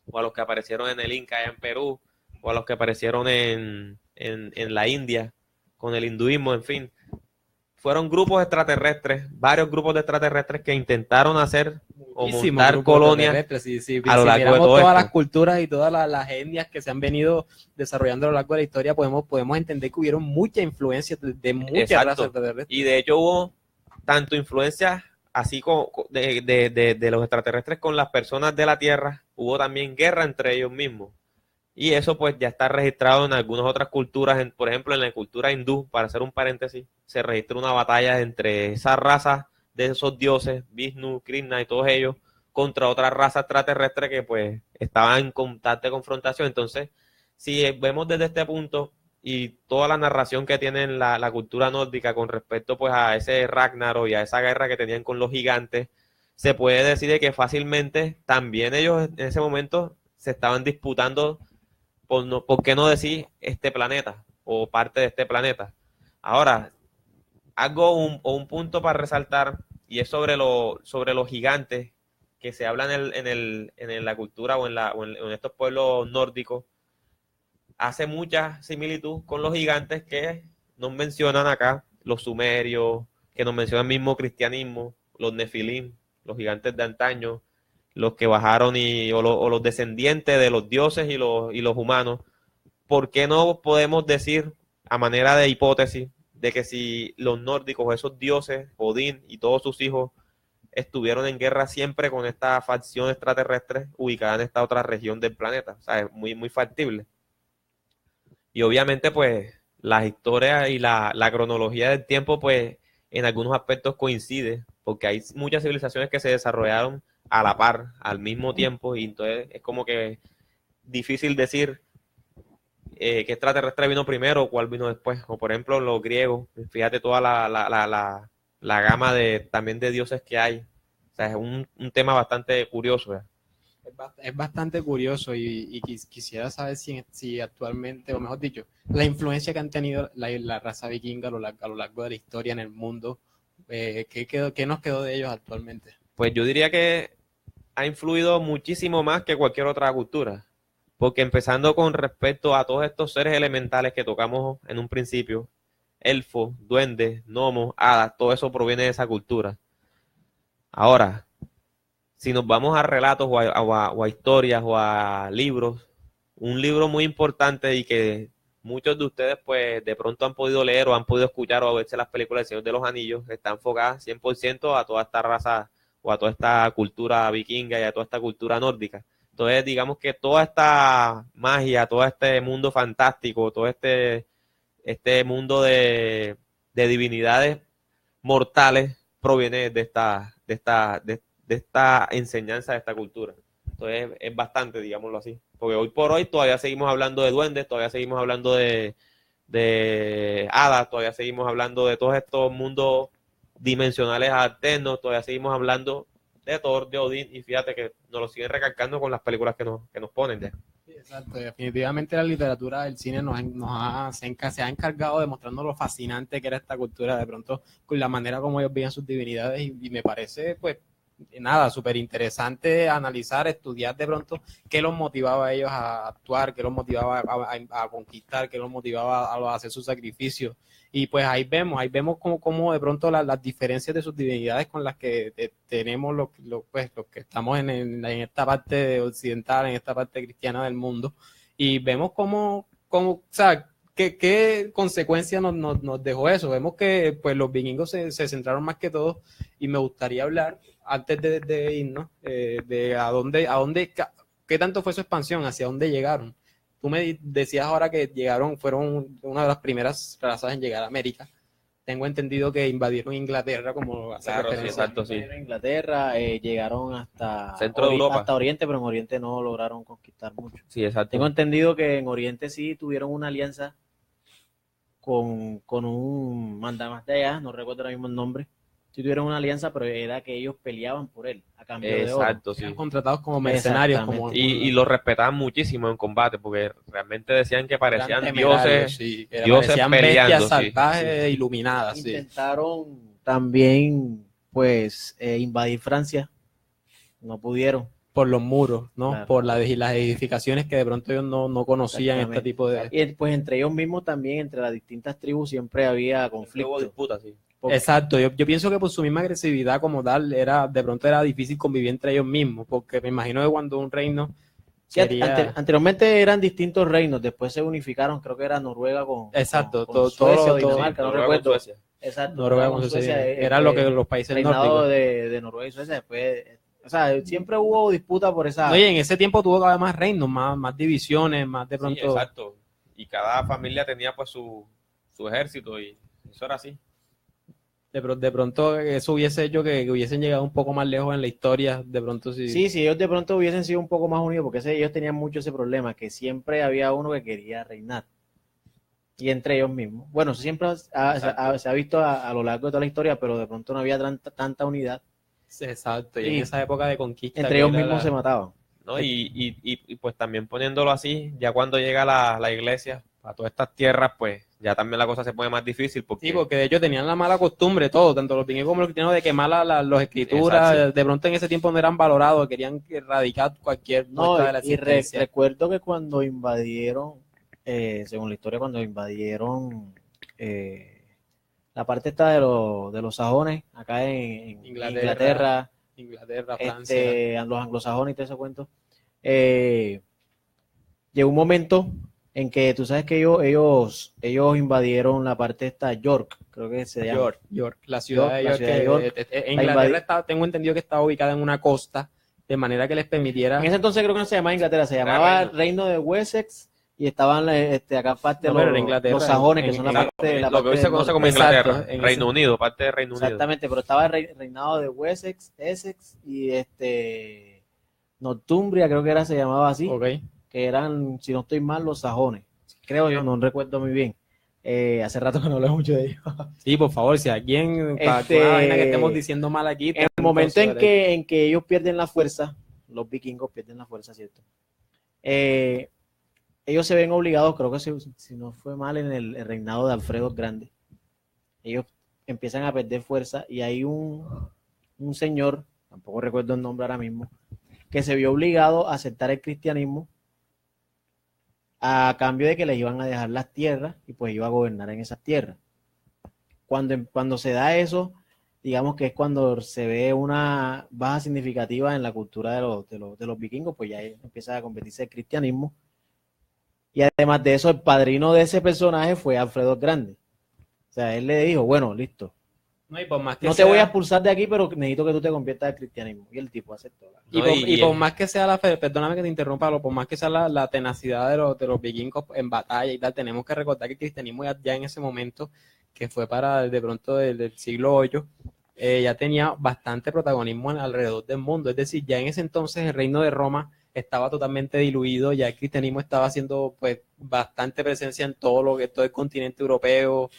o a los que aparecieron en el Inca allá en Perú, o a los que aparecieron en la India con el hinduismo, en fin. Fueron grupos extraterrestres, varios grupos de extraterrestres que intentaron hacer o Muchísimos montar grupos colonias extraterrestres. Si a lo largo de miramos todo todas esto. las culturas y todas las etnias que se han venido desarrollando a lo largo de la historia, podemos entender que hubieron mucha influencia de muchas Exacto. razas extraterrestres. Y de hecho hubo tanto influencia así como de los extraterrestres con las personas de la Tierra, hubo también guerra entre ellos mismos. Y eso pues ya está registrado en algunas otras culturas, por ejemplo en la cultura hindú, para hacer un paréntesis, se registra una batalla entre esas razas de esos dioses, Vishnu, Krishna y todos ellos, contra otra raza extraterrestre que pues estaba en constante confrontación. Entonces, si vemos desde este punto y toda la narración que tiene la cultura nórdica con respecto pues a ese Ragnarok y a esa guerra que tenían con los gigantes, se puede decir de que fácilmente también ellos en ese momento se estaban disputando ¿por qué no decir este planeta o parte de este planeta? Ahora, un punto para resaltar, y es sobre los gigantes que se hablan en la cultura o en estos pueblos nórdicos, hace mucha similitud con los gigantes que nos mencionan acá, los sumerios, que nos mencionan el mismo cristianismo, los nefilim, los gigantes de antaño, los que bajaron o los descendientes de los dioses y los humanos. ¿Por qué no podemos decir, a manera de hipótesis, de que si los nórdicos, esos dioses, Odín y todos sus hijos, estuvieron en guerra siempre con esta facción extraterrestre ubicada en esta otra región del planeta? O sea, es muy, muy factible. Y obviamente, pues, las historias y la cronología del tiempo, pues, en algunos aspectos coincide, porque hay muchas civilizaciones que se desarrollaron a la par, al mismo tiempo, y entonces es como que difícil decir qué extraterrestre vino primero o cuál vino después. O por ejemplo, los griegos, fíjate toda la gama también de dioses que hay. O sea, es un tema bastante curioso. ¿Eh? Es bastante curioso y quisiera saber si actualmente, o mejor dicho, la influencia que han tenido la raza vikinga a lo largo de la historia en el mundo, ¿qué nos quedó de ellos actualmente? Pues yo diría que ha influido muchísimo más que cualquier otra cultura. Porque empezando con respecto a todos estos seres elementales que tocamos en un principio, elfos, duendes, gnomos, hadas, todo eso proviene de esa cultura. Ahora, si nos vamos a relatos o a historias o a libros, un libro muy importante y que muchos de ustedes pues de pronto han podido leer o han podido escuchar o verse las películas del Señor de los Anillos, está enfocada 100% a toda esta raza o a toda esta cultura vikinga y a toda esta cultura nórdica. Entonces, digamos que toda esta magia, todo este mundo fantástico, todo este mundo de divinidades mortales proviene de esta enseñanza, de esta cultura. Entonces, es bastante, digámoslo así. Porque hoy por hoy todavía seguimos hablando de duendes, todavía seguimos hablando de hadas, todavía seguimos hablando de todos estos mundos dimensionales alternos, todavía seguimos hablando de Thor, de Odín, y fíjate que nos lo siguen recalcando con las películas que nos ponen ya. Sí, exacto, definitivamente la literatura, el cine se ha encargado de mostrarnos lo fascinante que era esta cultura, de pronto con la manera como ellos veían sus divinidades y me parece pues nada, súper interesante analizar, estudiar de pronto qué los motivaba a ellos a actuar, qué los motivaba a conquistar, qué los motivaba a hacer sus sacrificios. Y pues ahí vemos cómo de pronto las diferencias de sus divinidades con las que tenemos los que estamos en esta parte occidental, en esta parte cristiana del mundo. Y vemos o sea, ¿qué consecuencias nos dejó eso? Vemos que pues los vikingos se centraron más que todo, y me gustaría hablar, antes de irnos, de qué tanto fue su expansión, hacia dónde llegaron. Tú me decías ahora que fueron una de las primeras razas en llegar a América, tengo entendido que invadieron Inglaterra, como hace Claro, sí, referencia. exacto, sí. Invadieron Inglaterra, llegaron hasta Centro de Europa. hasta Oriente, pero en Oriente no lograron conquistar mucho. Sí, exacto. Tengo entendido que en Oriente sí tuvieron una alianza con un mandamás de allá, no recuerdo ahora mismo el nombre. Sí tuvieron una alianza, pero era que ellos peleaban por él, a cambio de oro. Exacto, sí. Eran contratados como mercenarios. Como, Y lo respetaban muchísimo en combate, porque realmente decían que parecían eran temerarios, dioses. sí, que dioses parecían peleando, bestias sí, salvajes iluminadas. Sí. Intentaron también, pues, invadir Francia. No pudieron. Por los muros, ¿no? Claro. Por las edificaciones que de pronto ellos no conocían este tipo de... Y pues entre ellos mismos también, entre las distintas tribus, siempre había Hubo conflictos. disputas, sí. Exacto, yo pienso que por su misma agresividad como tal, de pronto era difícil convivir entre ellos mismos, porque me imagino que cuando un reino Sí, sería... anteriormente eran distintos reinos, después se unificaron, creo que era Noruega con, Exacto, con todo- Suecia todo- o Dinamarca, no Noruega con recuerdo. Suecia. Exacto, Noruega con con Suecia, Suecia, era lo que los países reinado nórdicos. de Noruega y Suecia, después, o sea, siempre hubo disputa por esa... Oye, en ese tiempo tuvo cada vez más reinos, más divisiones, más de Sí, pronto... exacto. Y cada familia tenía pues su ejército y eso era así. De pronto eso hubiese hecho que hubiesen llegado un poco más lejos en la historia, de pronto sí. Sí, si ellos de pronto hubiesen sido un poco más unidos, porque ellos tenían mucho ese problema, que siempre había uno que quería reinar. Y entre ellos mismos. Bueno, eso siempre se ha visto a lo largo de toda la historia, pero de pronto no había tanta unidad. Exacto, y Sí. en esa época de conquista. Entre que ellos era mismos se mataban. ¿No? Y pues también poniéndolo así, ya cuando llega la iglesia a todas estas tierras, pues ya también la cosa se pone más difícil porque Sí, porque de hecho tenían la mala costumbre, todo, tanto los vikingos como los cristianos, de quemar las escrituras. Exacto. De pronto en ese tiempo no eran valorados, querían erradicar cualquier No, muestra de la y existencia. recuerdo que cuando invadieron, según la historia, cuando invadieron la parte esta de los sajones, acá en Inglaterra, Inglaterra, Francia. los anglosajones y todo ese cuento, llegó un momento en que tú sabes que ellos invadieron la parte esta, York, creo que se llama. York, la ciudad de York. En La Inglaterra tengo entendido que estaba ubicada en una costa, de manera que les permitiera... En ese entonces creo que no se llamaba Inglaterra, se Era llamaba Reino de Wessex y estaban acá parte No, pero era los Inglaterra, sajones, que en- son la en- parte lo que hoy se del conoce norte. como Exacto, Inglaterra, en Reino ese- Unido, parte de Reino Unido. Exactamente, pero estaba el reinado de Wessex, Essex y Northumbria, creo que era, se llamaba así, Ok. que eran, si no estoy mal, los sajones. Creo yo, no recuerdo muy bien. Hace rato que no leo mucho de ellos. Sí, por favor, si alguien, para Este- una vaina que estemos diciendo mal aquí... En el momento en que ellos pierden la fuerza, los vikingos pierden la fuerza, ¿cierto? Ellos se ven obligados, creo que si no fue mal, en el reinado de Alfredo el Grande. Ellos empiezan a perder fuerza y hay un señor, tampoco recuerdo el nombre ahora mismo, que se vio obligado a aceptar el cristianismo a cambio de que les iban a dejar las tierras y pues iba a gobernar en esas tierras. Cuando se da eso, digamos que es cuando se ve una baja significativa en la cultura de los vikingos, pues ya empieza a convertirse el cristianismo. Y además de eso, el padrino de ese personaje fue Alfredo el Grande. O sea, él le dijo, bueno, listo, No, y por más que no te sea- voy a expulsar de aquí, pero necesito que tú te conviertas al cristianismo. Y el tipo aceptó. Y, No, por, y- y por más que sea perdóname que te interrumpa, por más que sea la tenacidad de los vikingos en batalla y tal, tenemos que recordar que el cristianismo ya en ese momento, que fue para de pronto del siglo VIII, ya tenía bastante protagonismo alrededor del mundo. Es decir, ya en ese entonces el reino de Roma estaba totalmente diluido, ya el cristianismo estaba haciendo pues bastante presencia en todo el continente europeo.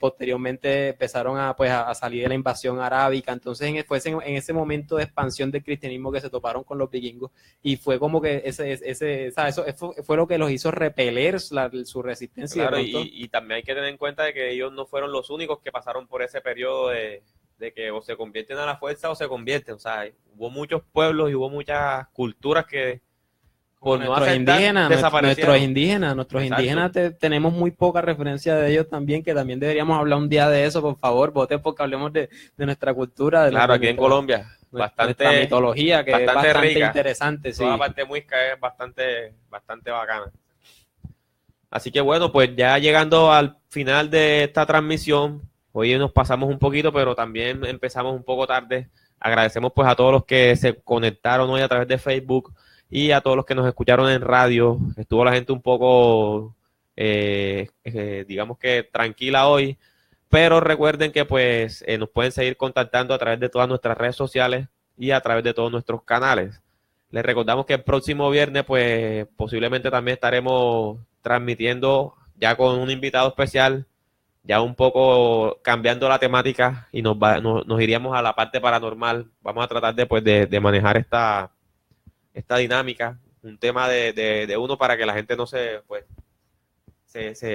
Posteriormente empezaron a salir de la invasión arábica, entonces fue en ese momento de expansión del cristianismo que se toparon con los vikingos y fue como que eso fue lo que los hizo repeler su resistencia. Claro, y de pronto- y también hay que tener en cuenta de que ellos no fueron los únicos que pasaron por ese periodo de que o se convierten a la fuerza o se convierten. O sea, hubo muchos pueblos y hubo muchas culturas que por no nuestros aceptar indígenas, desaparecieron. nuestros Exacto. indígenas tenemos muy poca referencia de ellos también, que también deberíamos hablar un día de eso, por favor, voten porque hablemos de nuestra cultura, Claro, aquí en Colombia, nuestra bastante mitología, que es bastante bastante rica. interesante, sí. toda la parte muisca es bastante bacana. Así que bueno, pues ya llegando al final de esta transmisión, hoy nos pasamos un poquito, pero también empezamos un poco tarde. Agradecemos pues a todos los que se conectaron hoy a través de Facebook y a todos los que nos escucharon en radio. Estuvo la gente un poco, digamos que tranquila hoy, Pero recuerden que pues nos pueden seguir contactando a través de todas nuestras redes sociales y a través de todos nuestros canales. Les recordamos que el próximo viernes pues posiblemente también estaremos transmitiendo ya con un invitado especial, ya un poco cambiando la temática y nos iríamos a la parte paranormal. Vamos a tratar de manejar esta dinámica, un tema de uno para que la gente no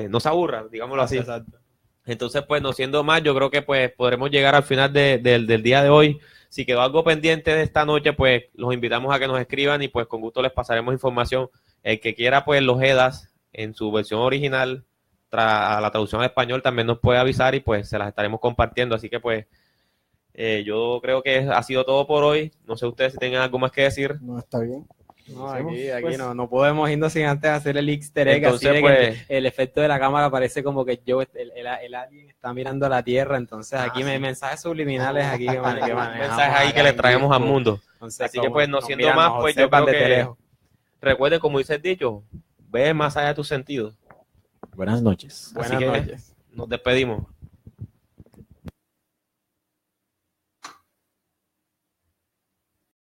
no se aburra, digámoslo así. Exacto. Entonces, pues, no siendo más, yo creo que pues podremos llegar al final del día de hoy. Si quedó algo pendiente de esta noche, pues los invitamos a que nos escriban y pues con gusto les pasaremos información. El que quiera, pues, los EDAs en su versión original, a la traducción al español, también nos puede avisar y pues se las estaremos compartiendo. Así que pues yo creo que ha sido todo por hoy. No sé ustedes si tengan algo más que decir. No, está bien. No, aquí Pues, no podemos irnos sin antes hacer el easter egg, Entonces, así de pues, que el efecto de la cámara parece como que el alien está mirando a la Tierra, entonces aquí mensajes subliminales aquí que manejamos. mensajes ahí que le traemos al mundo. Entonces, Así que pues, no nos siendo miran, más, nos pues yo observan creo desde que lejos. recuerden, como dice el dicho, ve más allá de tus sentidos. buenas noches. Buenas que- noches. Nos despedimos.